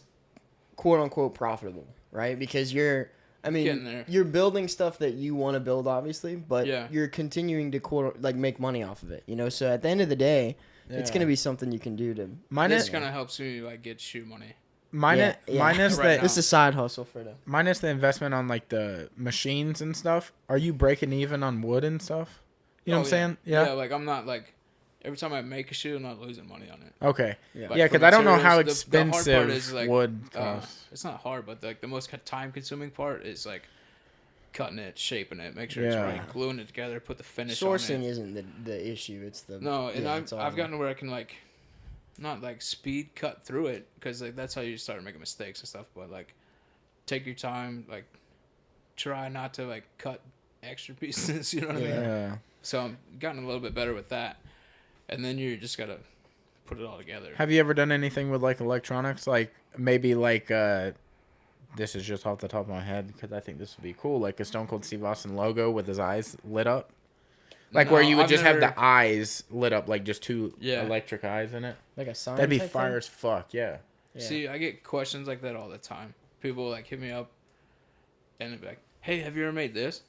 quote unquote profitable, right? Because you're Getting there. you're building stuff that you want to build, obviously, but Yeah. you're continuing to make money off of it. So at the end of the day, it's Yeah. gonna be something you can do to. This kind of helps me like get shoe money. Minus Right now. This is a side hustle for them. minus the investment on like the machines and stuff. Are you breaking even on wood and stuff? You know what I'm saying? Yeah, like I'm not like every time I make a shoe, I'm not losing money on it. Okay. Yeah. Like, Yeah, for because I don't know how materials, the hard part expensive is, like, wood costs. It's not hard, but like the most time consuming part is like cutting it, shaping it, make sure it's Yeah. right, gluing it together, put the finish Sourcing on it. isn't the issue. It's the No, and it's all- I've gotten to where I can like not like speed cut through it because like that's how you start making mistakes and stuff. But like take your time, like try not to like cut extra pieces, you know what I mean? Yeah. So I'm gotten a little bit better with that. And then you just gotta put it all together. Have you ever done anything with like electronics? Like maybe like this is just off the top of my head because I think this would be cool. Like a Stone Cold Steve Austin logo with his eyes lit up. Like No, where you would I've just have never- the eyes lit up, like just two Yeah. electric eyes in it. Like a sign. That'd be type fire thing? as fuck, yeah. Yeah. See, I get questions like that all the time. People like hit me up and they'd be like, "Hey, have you ever made this?"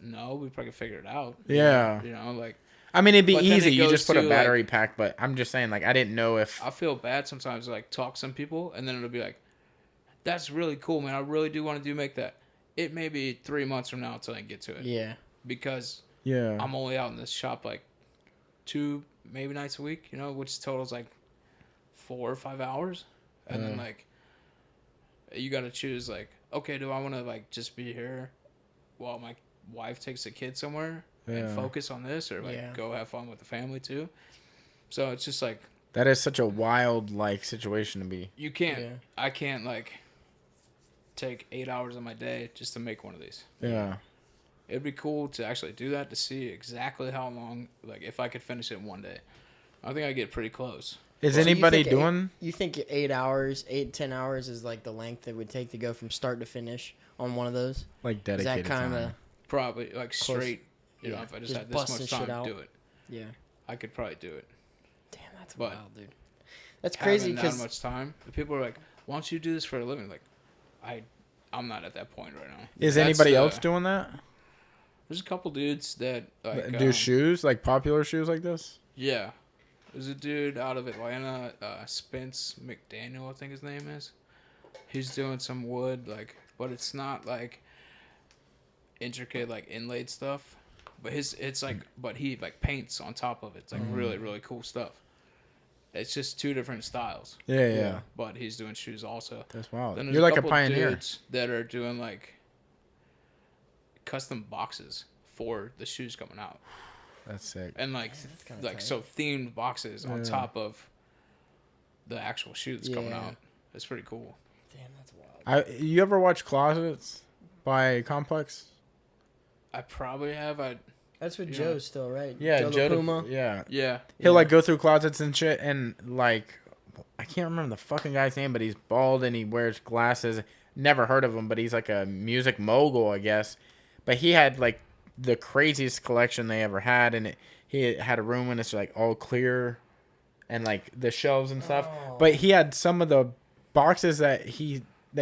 No, we probably could figure it out. Yeah. You know, like I mean, it'd be But then easy. it You goes just put a to, battery pack, but I'm just saying, like, I didn't know if... I feel bad sometimes. Like talk to some people and then it'll be like, "That's really cool, man. I really do want to make that." It may be 3 months from now until I get to it. Yeah. Because Yeah. I'm only out in this shop like 2 maybe nights a week, you know, which totals like 4 or 5 hours. And then like you got to choose like, okay, do I want to like just be here while my wife takes the kid somewhere and focus on this, or like go have fun with the family too? So it's just like That is such a wild, like, situation to be. you can't I can't like take 8 hours of my day just to make one of these. Yeah. It'd be cool to actually do that, to see exactly how long, like if I could finish it in one day. I think I get pretty close. Is So you anybody think doing... You think 8 hours, 10 hours is like the length it would take to go from start to finish on one of those? like, Is dedicated that kind of... time? Probably like straight, you know, Yeah. if I just Just had this busting much shit time out. to do it, Yeah. I could probably do it. Damn, that's But wild, dude. That's crazy Having that because... much time, the people are like, "Why don't you do this for a living?" Like, I'm not at that point right now. Is That's anybody the- else doing that? There's a couple dudes that like Do shoes? Like, popular shoes like this? Yeah, there's a dude out of Atlanta, Spence McDaniel, I think his name is. He's doing some wood, like, but it's not like intricate, like inlaid stuff. But it's like, but he like paints on top of it. It's like really, really cool stuff. It's just 2 different styles. Yeah. But he's doing shoes also. That's wild. Then there's You're like a couple pioneer. dudes that are doing like custom boxes for the shoes coming out, That's sick. and like kinda like tight. so themed boxes on top of the actual shoe that's coming Yeah. out. It's pretty cool. Damn, that's wild. You ever watch Closets by Complex? I probably have. That's with Yeah. Joe still, right? Yeah, Joe Joe. Puma. Yeah. Yeah. He'll like go through closets and shit, and like, I can't remember the fucking guy's name, but he's bald and he wears glasses. Never heard of him, but he's like a music mogul, I guess. But he had like the craziest collection they ever had, and he had a room and it's like all clear, and like the shelves and stuff. Oh. But he had some of the boxes that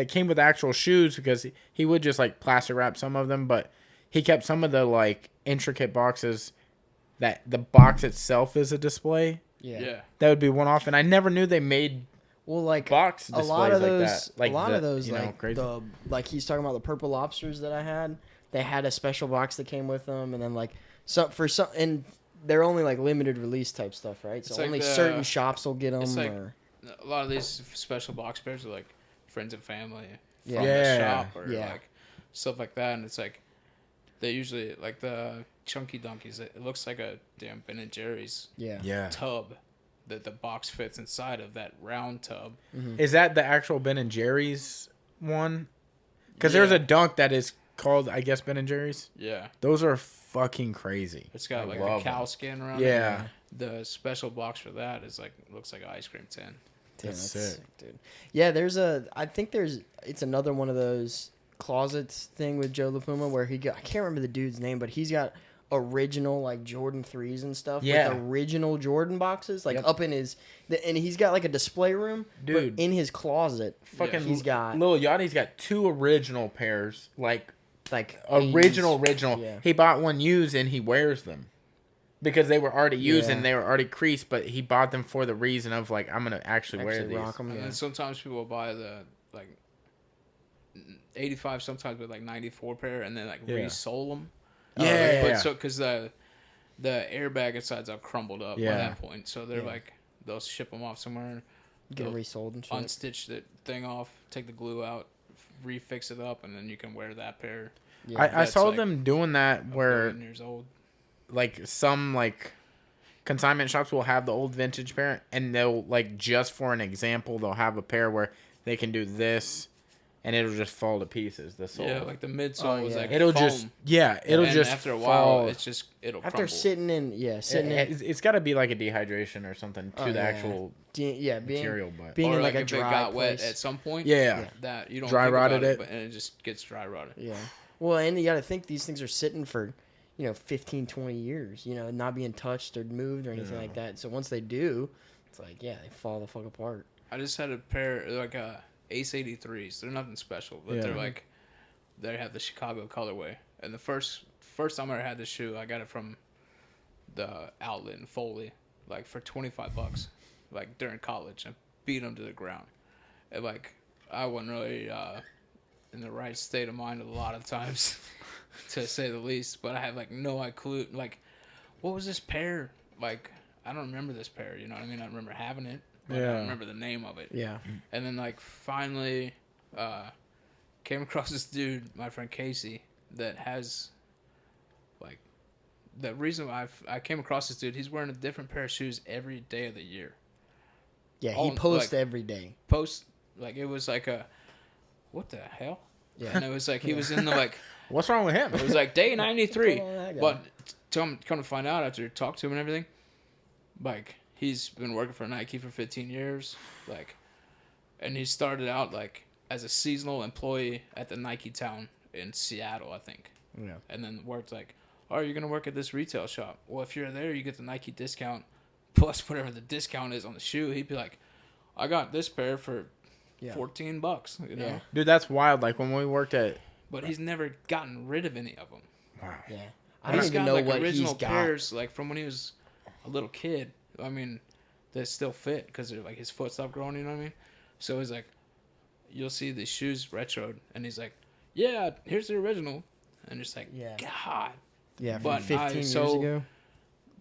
came with actual shoes, because he would just like plastic wrap some of them, but he kept some of the like intricate boxes that the box itself is a display. Yeah. That would be one off, and I never knew they made Well, like box a displays lot of like those, that. Like a lot of those, you know, like crazy. like he's talking about the purple lobsters that I had. They had a special box that came with them, and then like and they're only like limited release type stuff, right? So It's like only the- certain shops will get them. it's like- or, A lot of these special box pairs are like friends and family from Yeah. the Yeah. shop, or Yeah. like stuff like that, and it's like they usually like the chunky donkeys. It looks like a damn Ben and Jerry's yeah. yeah. tub that the box fits inside of that round tub. Is that the actual Ben and Jerry's one? Because there's Yeah. a dunk that is called, I guess, Ben and Jerry's. Yeah. Those are fucking crazy. It's got I like a love cow them. skin around Yeah. it. The special box for that is like looks like an ice cream tin. Damn, That's that's sick. sick, dude. Yeah, it's another one of those closets thing with Joe LaPuma where I can't remember the dude's name, but he's got original like Jordan 3s and stuff Yeah. with original Jordan boxes like Yep. up in and he's got like a display room, Dude. but in his closet Fucking he's got Lil Yachty's got 2 original pairs, like like original. 80s. Yeah. He bought one used and he wears them because they were already used Yeah. and they were already creased, but he bought them for the reason of like, I'm gonna actually wear Actually these. rock 'em, And yeah. then sometimes people buy the like 85, sometimes with like 94 pair, and then like Yeah. resole them. Yeah. But so because the airbag inside's all crumbled up by Yeah. that point, so they're Yeah. like they'll ship them off somewhere, Get they'll resold and shit. unstitch the thing off, take the glue out, refix it up, and then you can wear that pair. Yeah. I That's saw like them doing that a where billion years old. like some like consignment shops will have the old vintage pair, and they'll like, just for an example, they'll have a pair where they can do this and it'll just fall to pieces. The sole. Yeah, like the midsole was like it'll foam. it'll And just after a fall. while, it'll After crumble. sitting in. It's got to be like a dehydration or something to the actual being material, but being or in like a if dry it got place. wet at some point. yeah. That you don't Dry think rotted about it. but, and it just gets dry rotted. Yeah. Well, and you got to think these things are sitting for, 15, 20 years, not being touched or moved or anything like that. So once they do, it's like, yeah, they fall the fuck apart. I just had a pair like Ace 83s. They're nothing special, but they're like they have the Chicago colorway. And the first time I ever had this shoe, I got it from the outlet in Foley, like for $25, like during college. I beat them to the ground. And like I wasn't really in the right state of mind a lot of times, to say the least. But I had like no clue. Like, what was this pair? Like, I don't remember this pair. You know what I mean? I remember having it. But I don't remember the name of it. Yeah. And then like finally came across this dude, my friend Casey, that has like the reason why I came across this dude, he's wearing a different pair of shoes every day of the year. Yeah, he posts every day. Like it was like a what the hell? Yeah. And it was like he was in the like What's wrong with him? it was like day 93. Oh, that guy. But come to find out after talk to him and everything, like he's been working for Nike for 15 years, like, and he started out like as a seasonal employee at the Nike town in Seattle, I think. Yeah. And then worked like, oh, you're gonna work at this retail shop. Well, if you're there, you get the Nike discount plus whatever the discount is on the shoe. He'd be like, I got this pair for $14. You know. Yeah. Dude, that's wild. Like when we worked at. But he's never gotten rid of any of them. Wow. Yeah. I don't He's even got know like what original he's got. pairs like from when he was a little kid. I mean, they still fit because like his foot stopped growing. You know what I mean? So he's like, you'll see the shoes retroed, and he's like, yeah, here's the original, and just like, God. Yeah, from But 15 years so- ago.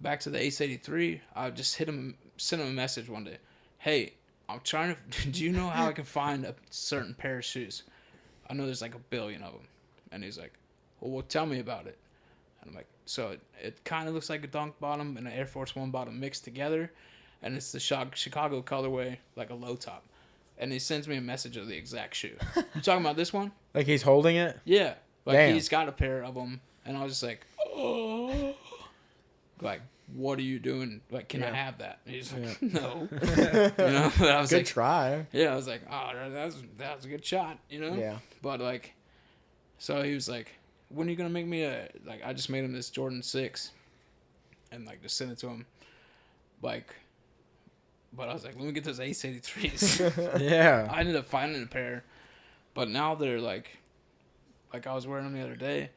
Back to the Ace 83, I just sent him a message one day. Hey, I'm trying to. Do you know how I can find a certain pair of shoes? I know there's like a billion of them. And he's like, well, tell me about it. And I'm like, so it kind of looks like a Dunk bottom and an Air Force One bottom mixed together, and it's the Chicago colorway, like a low top. And he sends me a message of the exact shoe. You talking about this one? Like he's holding it? Yeah. Like Damn. he's got a pair of them, and I was just like, oh. Like, what are you doing? Like, can I have that? And he's like, no. You know, but I was Good like, try. yeah, I was like, oh, that was a good shot, you know? Yeah. But like, so he was like, when are you gonna make me I just made him this Jordan 6, and like just sent it to him, like, but I was like, let me get those Ace 83s. Yeah. I ended up finding a pair, but now they're like I was wearing them the other day,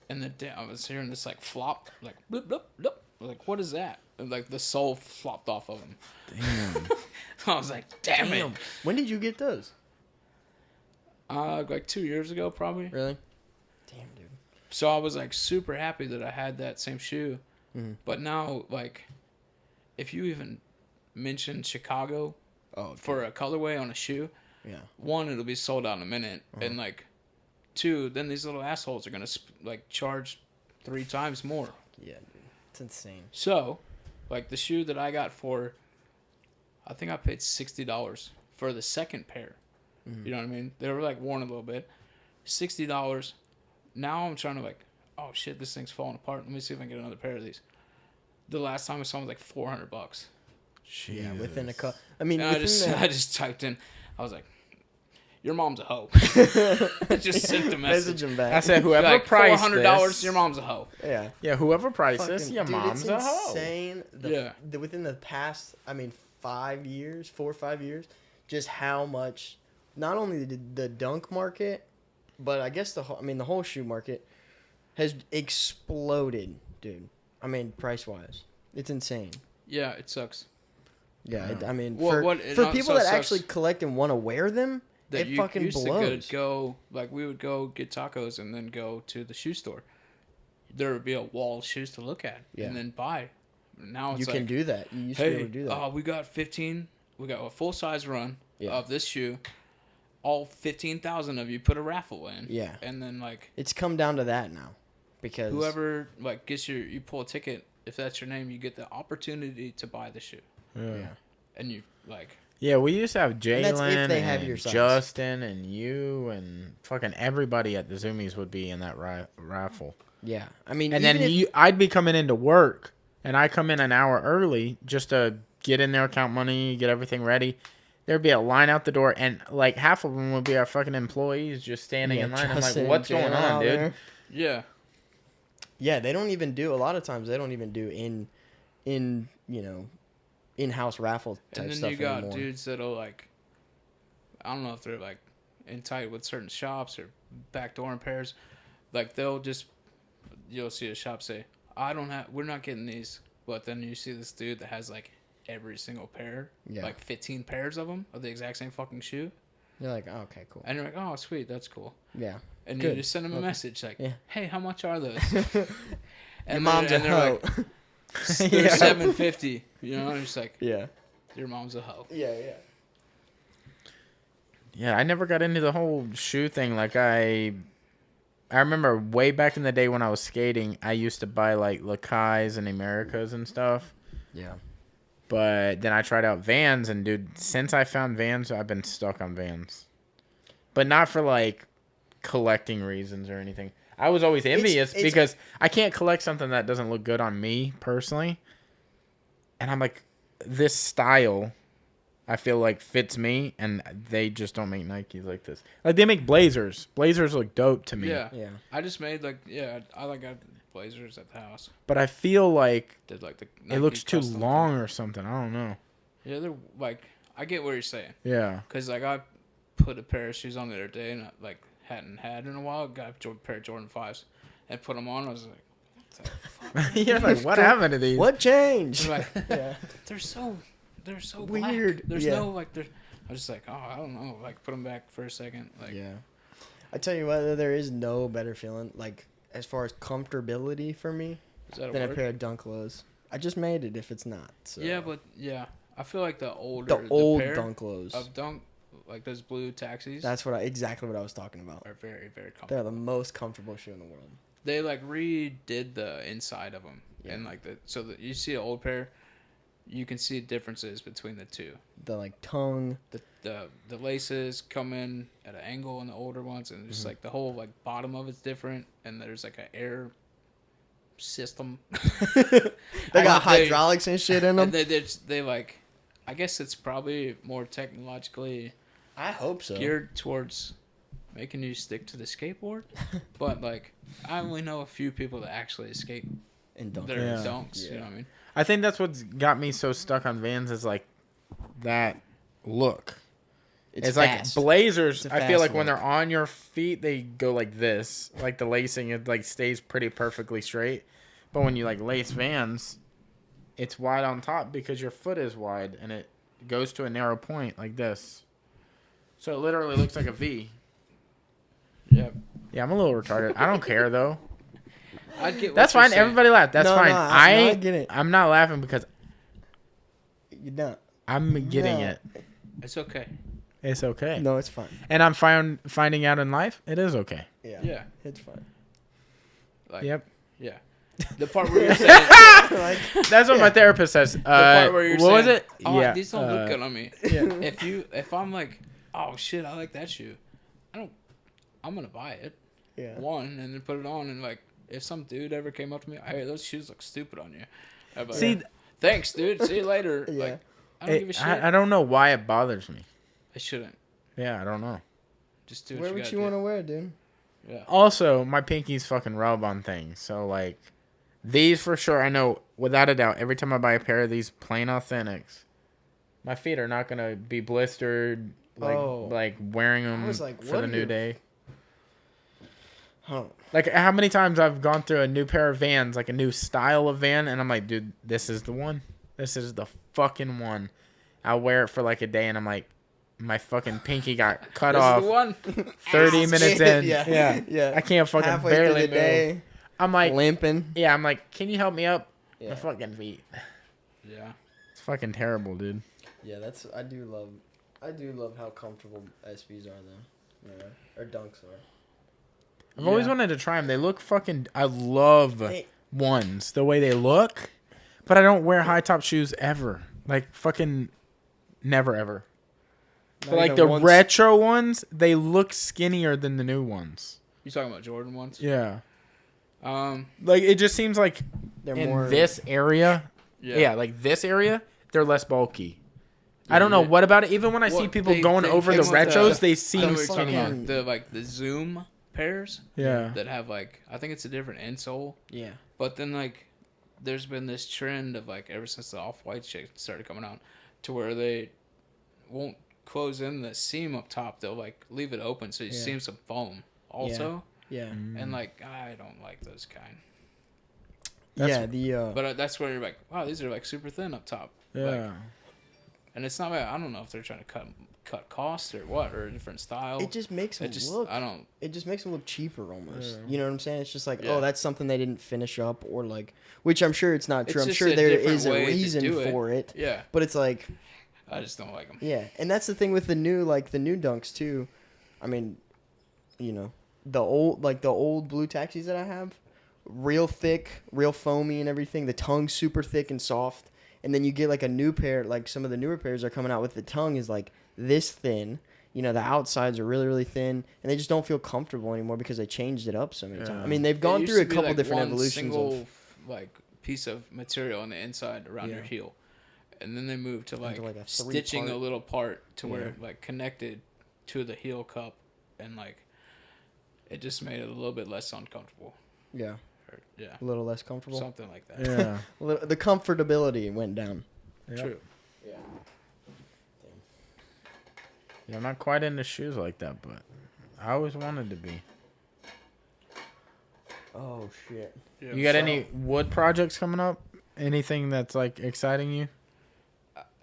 and I was hearing this like flop, like blip blip blip. Like, what is that? And like the sole flopped off of them. Damn. I was like, damn it. When did you get those? Like 2 years ago, probably. Really? Damn, dude. So I was like super happy that I had that same shoe. Mm-hmm. But now, like, if you even mention Chicago for a colorway on a shoe, one, it'll be sold out in a minute, and like, two, then these little assholes are gonna like charge 3 times more. Yeah, dude. It's insane. So, like the shoe that I got for, I think I paid $60 for the second pair. Mm-hmm. You know what I mean? They were like worn a little bit. $60. Now I'm trying to like, oh shit, this thing's falling apart. Let me see if I can get another pair of these. The last time I saw them was like $400. Yeah, within a couple. I mean, And I just typed in. I was like, your mom's a hoe. I just sent the message. him back. I said, whoever Like priced $400. this, Your mom's a hoe. Yeah. Yeah, whoever priced Fucking, this, your dude, mom's it's a hoe. insane. Within the past, 5 years, 4 or 5 years, just how much, not only the dunk market, but I guess the whole shoe market has exploded, dude. I mean, price wise, it's insane. Yeah, it sucks. Yeah, Well, for people that actually collect and want to wear them, That it fucking used blows. to go, like, we would go get tacos and then go to the shoe store. There would be a wall of shoes to look at and then buy. Now it's you like, can do that. You used to be able to do that. Oh, we got a full size run of this shoe. All 15,000 of you put a raffle in. Yeah. And then like It's come down to that now, because whoever like gets you pull a ticket. If that's your name, you get the opportunity to buy the shoe. Yeah. And you like. Yeah, we used to have And that's if Jalen they have your and size. Justin and you and fucking everybody at the Zoomies would be in that raffle. Yeah, I mean, And even then if, I'd be coming into work, and I come in an hour early just to get in there, count money, get everything ready. There'd be a line out the door, and like half of them would be our fucking employees just standing in line. I'm like, Justin and what's going Jalen on, out dude? there. Yeah. Yeah, they don't even do, a lot of times they don't even do in in-house raffle type And then stuff you got anymore. dudes that'll like, I don't know if they're like in tight with certain shops or backdoor in pairs. Like you'll see a shop say, we're not getting these. But then you see this dude that has like every single pair, like 15 pairs of them of the exact same fucking shoe. You're like, oh, okay, cool. And you're like, oh, sweet, that's cool. Yeah. And Good. you just send them a message like, hey, how much are those? Your mom's a hoe. Like, they're $7.50. You know, it's like, Yeah. your mom's a hoe. Yeah. Yeah, I never got into the whole shoe thing. Like I remember way back in the day when I was skating, I used to buy like Lakais and Americas and stuff. Yeah. But then I tried out Vans, and dude, since I found Vans, I've been stuck on Vans. But not for like collecting reasons or anything. I was always envious because I can't collect something that doesn't look good on me personally. And I'm like, this style, I feel like fits me, and they just don't make Nikes like this. Like they make Blazers. Blazers look dope to me. Yeah. Yeah. I just made I got Blazers at the house. But I feel like Did like the it Nike looks too custom long thing. or or something. I don't know. Yeah, they're like, I get what you're saying. Yeah. Because like I put a pair of shoes on the other day and I like hadn't had in a while. Got a pair of Jordan 5s and put them on. I was like, what the fuck? You're like, what happened to these? What changed? Like, Yeah. they're so Weird. Black. There's Yeah. no like I was just like, oh, I don't know. Like put them back for a second. Like Yeah. I tell you what, there is no better feeling, like, as far as comfortability for me, is that than a word? pair of Dunk Lows. I just made it if it's not. So. Yeah, but yeah, I feel like the old pair Dunk Lows. of Dunk, like those blue taxis, That's exactly what I was talking about. are very very comfortable. They're the most comfortable shoe in the world. They like redid the inside of them and like so that you see an old pair, you can see differences between the two. The like tongue. The laces come in at an angle in the older ones, and just like the whole like bottom of it's different, and there's like an air system. They got hydraulics and shit in them. And they like, I guess it's probably more technologically I hope so. geared towards making you stick to the skateboard. But like, I only know a few people that actually skate And Dunk. their Yeah. dunks. Yeah. You know what I mean? I think that's what's got me so stuck on Vans is like that look. It's fast. like Blazers. It's a I feel fast like when look. they're on your feet, they go like this. Like the lacing, it like stays pretty perfectly straight. But when you like lace Vans, it's wide on top because your foot is wide and it goes to a narrow point like this. So it literally looks like a V. Yeah. Yeah, I'm a little retarded. I don't care though. I get. What That's you're fine. saying. Everybody laugh. That's No, fine. no, I get it. I'm not laughing because You're not. I'm getting No. it. It's okay. It's okay. No, it's fine. And I'm finding out in life, it is okay. Yeah. Yeah. It's fine. Like, Yep. Yeah. The part where you're saying. Like, That's what my therapist says. The part where you're what was saying, it? Oh, these don't look good on me. Yeah. If I'm like, oh shit, I like that shoe, I'm gonna buy it. yeah. One and then put it on, and like, if some dude ever came up to me, hey, those shoes look stupid on you. I'd be like, See, thanks, dude. See you later. Yeah. Like, I don't give a shit. I don't know why it bothers me. I shouldn't. Yeah, I don't know. Just do what Where you would gotta you do. want to wear, dude? Yeah. Also, my pinkies fucking rub on things. So, like, these for sure, I know, without a doubt, every time I buy a pair of these plain authentics, my feet are not going to be blistered, like wearing them was like, for what the are new your- day. Oh. Like, how many times I've gone through a new pair of Vans, like a new style of Van, and I'm like, dude, this is the one. This is the fucking one. I'll wear it for like a day, and I'm like, my fucking pinky got cut This off is the one. 30 minutes in. Yeah. Yeah. I can't fucking Halfway through barely the move. day, I'm like, limping. yeah, I'm like, can you help me up? Yeah. My fucking feet. Yeah. It's fucking terrible, dude. Yeah, I do love how comfortable SBs are though. Yeah. Or Dunks are. I've always wanted to try them. They look fucking. I love ones the way they look, but I don't wear high top shoes ever. Like fucking, never ever. But like the once. retro ones, they look skinnier than the new ones. You talking about Jordan ones? Yeah. Um. Like it just seems like They're in more this area, Yeah. like this area, they're less bulky. I don't know what about it. Even when I see people going over the retros, they I know seem what you're talking skinnier. about. The Zoom pairs. Yeah. That have like, I think it's a different insole. Yeah. But then like, there's been this trend of like ever since the off-white shit started coming out, to where they won't close in the seam up top. They'll like leave it open so you see some foam also. Yeah. And like, I don't like those kind. But That's where you're like, wow, these are like super thin up top. Yeah. Like, and it's not bad. I don't know if they're trying to cut costs or what, or a different style. it just makes them It just makes them look cheaper almost. Yeah. You know what I'm saying? It's just like, Yeah. oh, that's something they didn't finish up, or like, which I'm sure it's not true. It's I'm just sure a there different is a way to reason do it. for it. Yeah. But it's like, I just don't like them. yeah, and that's the thing with the new dunks too. I mean, you know, the old blue taxis that I have, real thick, real foamy and everything. The tongue's super thick and soft, and then you get like a new pair. Like some of the newer pairs are coming out with the tongue is like this thin. You know, the outsides are really, really thin, and they just don't feel comfortable anymore because they changed it up so many times. I mean, they've gone through a couple different evolutions single, of like piece of material on the inside around your heel, and then they moved to like a stitching a three-part. little part to where it like connected to the heel cup, and like it just made it a little bit less uncomfortable. yeah, Or, yeah, a little less comfortable. something like that. Yeah. The comfortability went down. True. Yeah. Yeah, I'm not quite into shoes like that, but I always wanted to be. Oh shit. Yeah, You got so- any wood projects coming up? Anything that's like exciting you?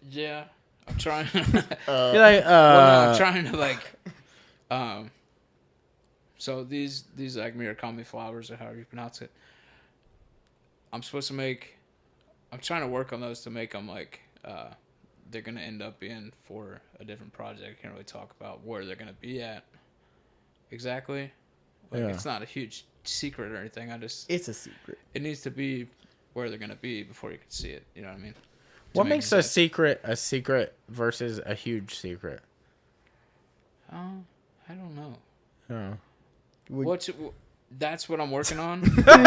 Yeah, I'm trying. You're like, well, no, I'm trying to like, so these like Murakami flowers or however you pronounce it. I'm supposed to make. I'm trying to work on those to make them like, they're gonna end up being for a different project. I can't really talk about where they're gonna be at. Exactly. Like, Yeah. it's not a huge secret or anything. It's a secret. It needs to be where they're gonna be before you can see it. You know what I mean? To what make makes a sense. secret versus a huge secret? I don't know. Oh. That's what I'm working on. But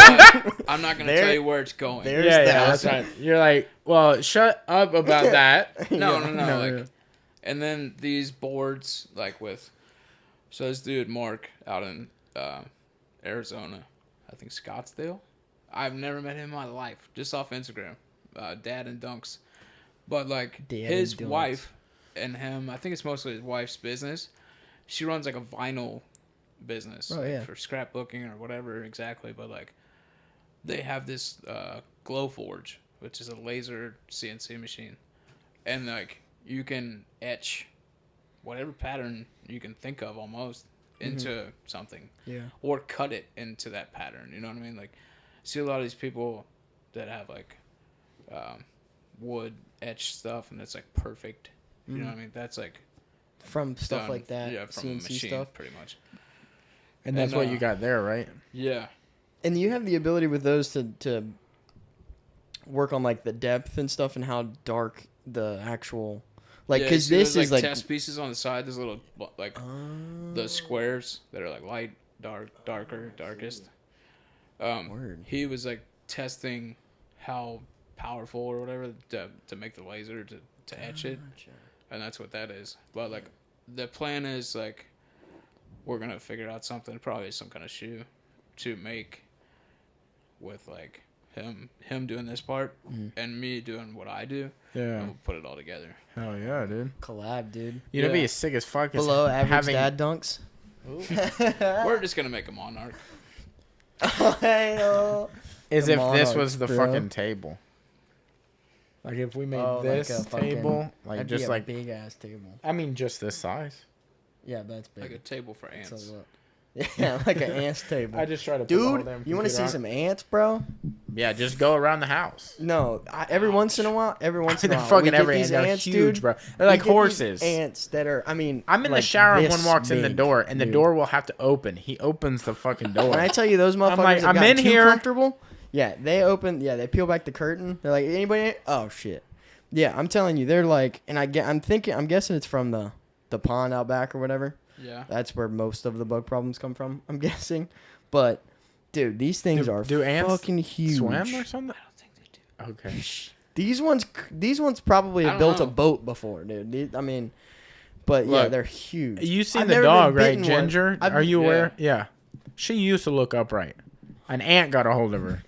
I'm not gonna tell you where it's going. There's Yeah, the that's right. You're like, well, shut up about that. No. No, Like, and then these boards, like so this dude Mark out in Arizona, I think Scottsdale. I've never met him in my life, just off Instagram. Dad and Dunks, but like Dad his and Dunks. wife and him. I think it's mostly his wife's business. She runs like a vinyl business for scrapbooking or whatever exactly, but like they have this glow forge, which is a laser CNC machine, and like you can etch whatever pattern you can think of almost into something, or cut it into that pattern. You know what I mean? Like, see a lot of these people that have like wood etched stuff, and it's like perfect. You know what I mean? That's like from stuff done, like that. yeah, from a CNC machine, stuff. pretty much. And that's what you got there, right? Yeah. And you have the ability with those to work on like the depth and stuff and how dark the actual because this is like test pieces on the side. There's little like the squares that are like light, dark, darker, darkest. Word. He was like testing how powerful or whatever to make the laser to etch it, and that's what that is. But like the plan is like we're gonna figure out something, probably some kind of shoe to make with like him doing this part and me doing what I do. Yeah. And we'll put it all together. Hell yeah, dude. collab, dude. You know, Yeah. be as sick as fuck. as Below average having, dad dunks. We're just gonna make a monarch. Is The if this was monarchs, the bro. fucking table. Like if we made this table, like that'd just be a like big ass table. I mean, just this size. Yeah, but that's big. Like a table for ants. So look. Yeah, like an ants table. I just try to put the whole Dude, damn you want to see computer some ants, bro? on. Yeah, just go around the house. No, every once in a while, They're we fucking get every these ant. They're ants, huge, dude. bro. They're like We get these horses. Ants that are, I mean, I'm in the like shower and this one walks in the big, door, and the dude. door will have to open. He opens the fucking door. When I tell you those motherfuckers like, have I'm gotten in too here. comfortable, yeah, they open, yeah, they peel back the curtain. They're like, anybody? Oh shit, yeah, I'm telling you, they're like, and I'm guessing it's from the the pond out back or whatever. Yeah. That's where most of the bug problems come from, I'm guessing. But, dude, these things are do ants fucking huge. swim or something? I don't think they do. Okay. These ones probably I have don't built a know. boat before, dude. I mean, but yeah, Look, they're huge. You seen I've the never dog, been right, bitten one. Ginger? Are you aware? Yeah. She used to look upright. An ant got a hold of her.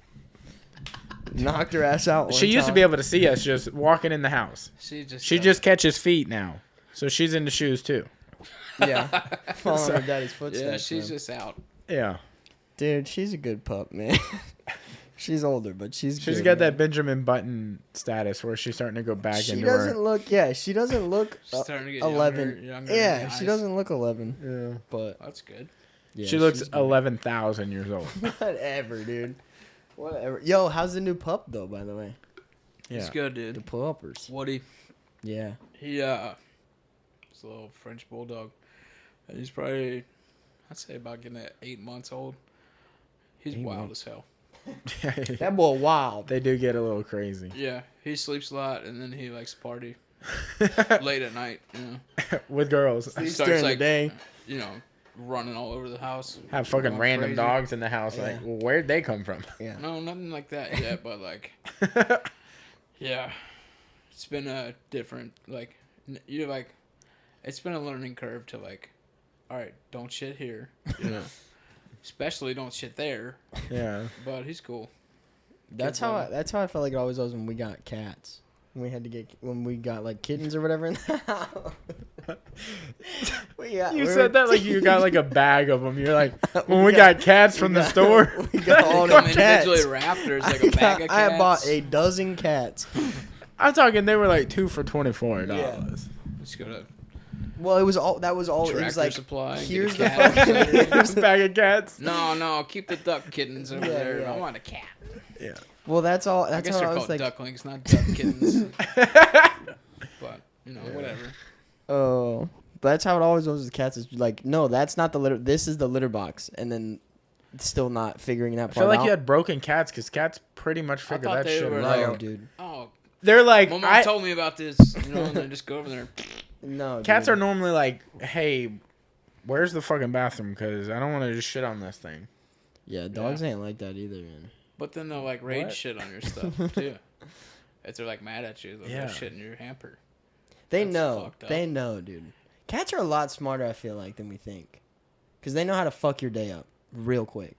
Knocked her ass out. She used to be able to see us just walking in the house. She She just catches feet now. So she's into shoes too. Yeah, following her daddy's footsteps. Yeah, she's man. just out. Yeah. Dude, she's a good pup, man. She's older, but she's She's good, got man. that Benjamin Button status where she's starting to go back She into doesn't her. look. Yeah, she doesn't look She's starting to get 11. younger Yeah, in the she eyes. doesn't look 11. Yeah. But That's good. yeah, She looks she's good. 11,000 years old. Whatever, dude. Whatever. Yo, how's the new pup though? By the way, It's Yeah. good, the dude. puppers. Woody. Yeah. He's a little French bulldog. And he's probably, I'd say about getting at 8 months old. He's 8 wild months. as hell. That boy wild. They do get a little crazy. Yeah, he sleeps a lot and then he likes to party late at night. You know, With girls. Sleeps starts during the like day. you know, running all over the house. Have fucking going random crazy. dogs in the house. Yeah. Like, well, where'd they come from? Yeah. No, nothing like that yet, but like, yeah, it's been a different like you like, it's been a learning curve to like, all right, don't shit here, you know, especially don't shit there. Yeah. But he's cool. That's how I felt like it always was when we got cats. When we got like kittens or whatever in the house. You said that like you got like a bag of them. You're like, when we got cats from the store. We got all Come the cats. individually wrapped, or it's like a bag of I cats. bought a dozen cats. I'm talking, they were like 2 for $24. Let's go to Well, it was all. That was all. It Tractor was like, Supply. and here's get the a cat. fucking. A bag of cats. No, keep the duck kittens over Yeah, there. yeah. I want a cat. Yeah. Well, that's all. I That's guess how they're I was called like. ducklings, not duck kittens. But whatever. Oh, that's how it always was with cats. Is like, no, that's not the litter. This is the litter box, and then still not figuring that I part feel like out. you had broken cats because cats pretty much figure thought that they shit were out. no, like- dude. Oh, They're like, my mom told me about this. You know, and then just go over there. No, cats dude. are normally like, hey, where's the fucking bathroom? Because I don't want to just shit on this thing. Yeah, dogs ain't like that either, man. But then they'll like raid What? shit on your stuff too. If they're like mad at you, they'll Yeah. go shit in your hamper. They That's know. fucked up. They know, dude. Cats are a lot smarter, I feel like, than we think. Because they know how to fuck your day up real quick.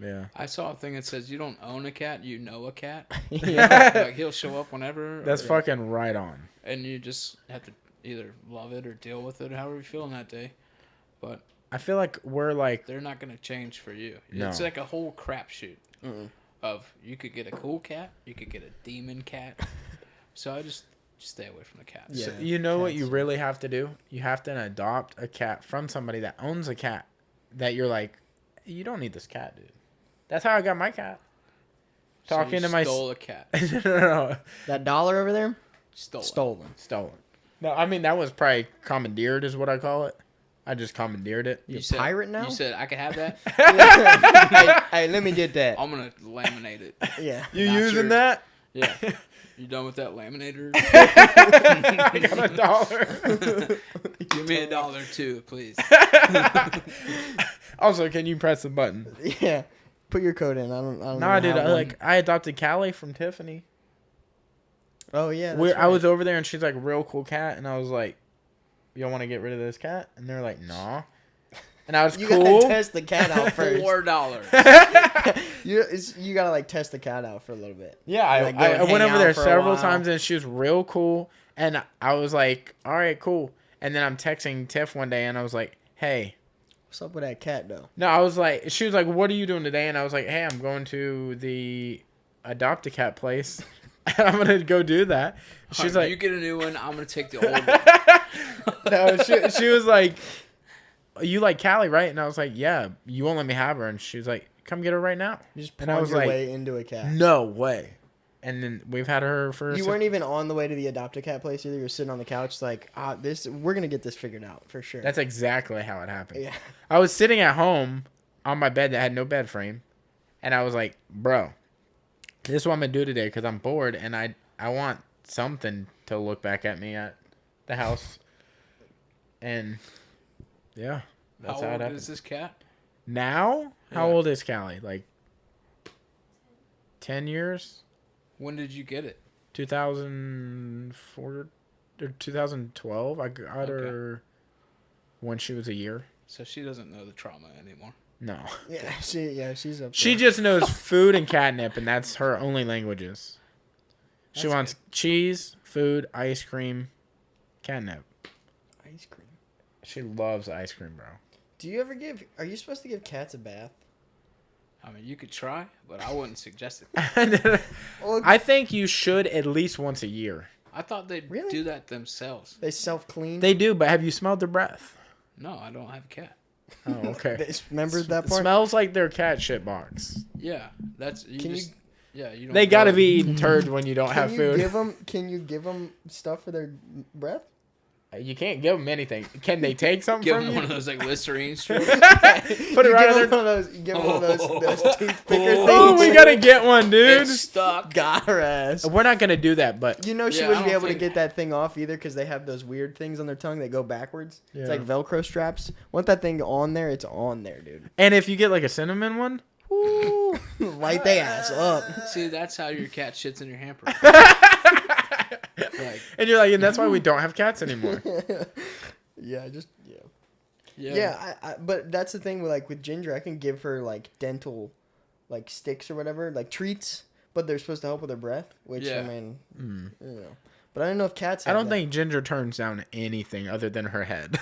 Yeah. I saw a thing that says you don't own a cat, you know a cat. Yeah. Like he'll show up whenever. That's or- fucking right on. And you just have to either love it or deal with it, however you're feeling that day. But I feel like we're like, they're not gonna change for you. No. It's like a whole crapshoot Mm-mm. of you could get a cool cat, you could get a demon cat. So I just stay away from the cats. Yeah. you know what cats. you really have to do? You have to adopt a cat from somebody that owns a cat that you're like, you don't need this cat, dude. That's how I got my cat. So Talking you to my stole a cat. no, That dollar over there? Stole. Stolen. stolen. No, I mean that was probably commandeered, is what I call it. I just commandeered it. You said, pirate now? You said I could have that. hey, let me get that. I'm gonna laminate it. Yeah. You Not using yours. that? Yeah. You done with that laminator? I got $1. Give me $1 too, please. Also, can you press the button? Yeah. Put your code in. I don't know. Nah, dude. how I adopted Cali from Tiffany. Oh, yeah. I was over there and she's like a real cool cat, and I was like, "Y'all want to get rid of this cat?" And they're like, "Nah." And I was You cool. gotta test the cat out first. $4. You gotta like test the cat out for a little bit. Yeah, I, Like, go I and went hang over out there for a several while. times, and she was real cool. And I was like, "All right, cool." And then I'm texting Tiff one day, and I was like, "Hey." What's up with that cat though? No, I was like, she was like, "What are you doing today?" And I was like, "Hey, I'm going to the adopt a cat place. And I'm gonna go do that." She's You like, get a new one. I'm gonna take the old one. "No." She was like, "You like Cali, right?" And I was like, "Yeah." You won't let me have her, and she was like, "Come get her right now." You just And I plunge was your like, way into a cat. "No way." And then we've had her for. You weren't even on the way to the adopt a cat place either. You're sitting on the couch like, we're gonna get this figured out for sure. That's exactly how it happened. Yeah. I was sitting at home on my bed that had no bed frame, and I was like, "Bro, this is what I'm gonna do today because I'm bored and I want something to look back at me at the house." And yeah, that's How how it old happened. is this cat? Now, how Yeah. old is Cali? Like 10 years? When did you get it? 2004 or 2012. I got her when she was a year. So she doesn't know the trauma anymore. No. She's up. She there. just knows food and catnip, and that's her only languages. She That's wants cheese, food, ice cream, catnip. ice cream. She loves ice cream, bro. Do you ever give? Are you supposed to give cats a bath? I mean, you could try, but I wouldn't suggest it. Well, I think you should at least once a year. I thought they'd Really? do that themselves. they self-clean. They do, but have you smelled their breath? No, I don't have a cat. Oh, okay. They remember that It part. smells like their cat shit box. Yeah, that's you. Can Just, yeah, you don't. They gotta go- be eating turds when you don't have food. Can you give them stuff for their breath? You can't give them anything. Can they take something Give from them you? one of those like Listerine strips. Put it You right give on them their. one of those. You give them one of those toothpicker Oh, things. we gotta get one, dude. It's stuck. Got her ass. We're not gonna do that, but You know she Yeah, I wouldn't be don't able to think- get that thing off either because they have those weird things on their tongue that go backwards. Yeah. It's like Velcro straps. Want that thing on there? It's on there, dude. and if you get like a cinnamon one, Ooh, light they ass up. See, that's how your cat shits in your hamper. Like, and you're like, and that's why we don't have cats anymore. Yeah. yeah. Yeah, but that's the thing with Ginger. I can give her like dental, like sticks or whatever, like treats, but they're supposed to help with her breath. Which I Yeah. mean, you know. But I don't know if cats. I have don't that. think Ginger turns down anything other than her head.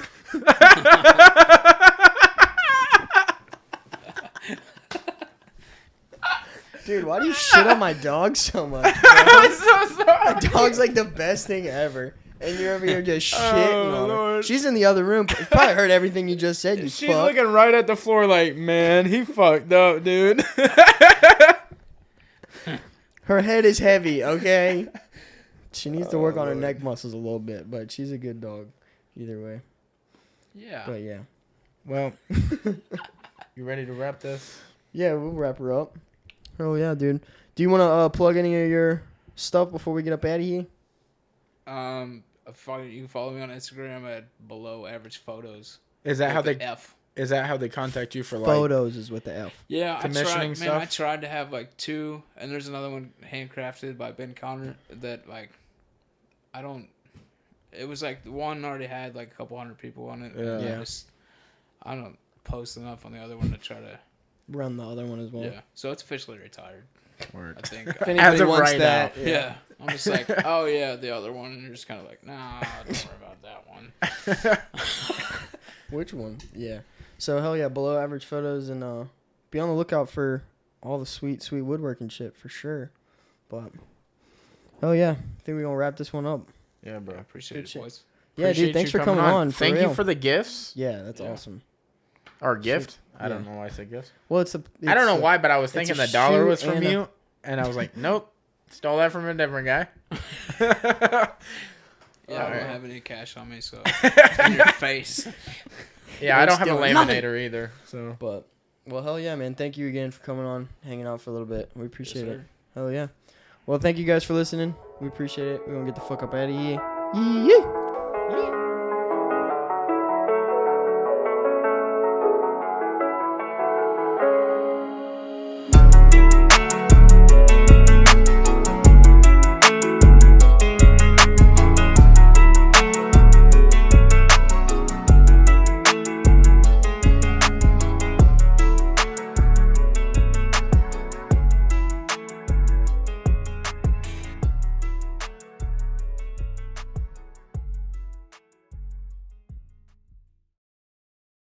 Dude, why do you shit on my dog so much? Bro? I'm so sorry. My dog's like the best thing ever. And you're over here just shitting Oh, on her. Lord. She's in the other room. You probably heard everything you just said, you She's fuck. looking right at the floor like, man, he fucked up, dude. Her head is heavy, okay? She needs to work on her neck muscles a little bit, but she's a good dog either way. Yeah. But yeah. Well, you ready to wrap this? Yeah, we'll wrap her up. Oh, yeah, dude. Do you want to plug any of your stuff before we get up out of here? You can follow me on Instagram at below average photos. Is that how With they? the F? Is that how they contact you for like? Photos is with the F. Yeah, Commissioning I stuff? tried to have like 2, and there's another one handcrafted by Ben Connor that like I don't. It was like the one already had like a couple hundred people on it. and Yeah. I don't post enough on the other one to try to. Run the other one as well. Yeah, so it's officially retired. Word. I think. If As anybody of wants right that, now. Yeah, I'm just like, oh yeah, the other one, and you're just kind of like, nah, don't worry about that one. Which one? Yeah. So hell yeah, below average photos, and be on the lookout for all the sweet woodworking shit for sure. But hell yeah, I think we're gonna wrap this one up. Yeah, I bro. appreciate Good it, shit. boys. Yeah, Appreciate dude, thanks you for coming on. For Thank real. you for the gifts. Yeah, that's Yeah. awesome. Or gift. I Yeah. don't know why I said gifts. Well, I don't know why, but I was it's thinking a the dollar shoe was from and a- you, and I was like, nope, stole that from a different guy. Yeah, I Alright. don't have any cash on me, so in your face. Yeah, I don't have a stealing nothing. laminator either. So But well, hell yeah, man. Thank you again for coming on, hanging out for a little bit. We appreciate Yes, it. sir. Hell yeah. Well, thank you guys for listening. We appreciate it. We're gonna get the fuck up out of here. Yeah.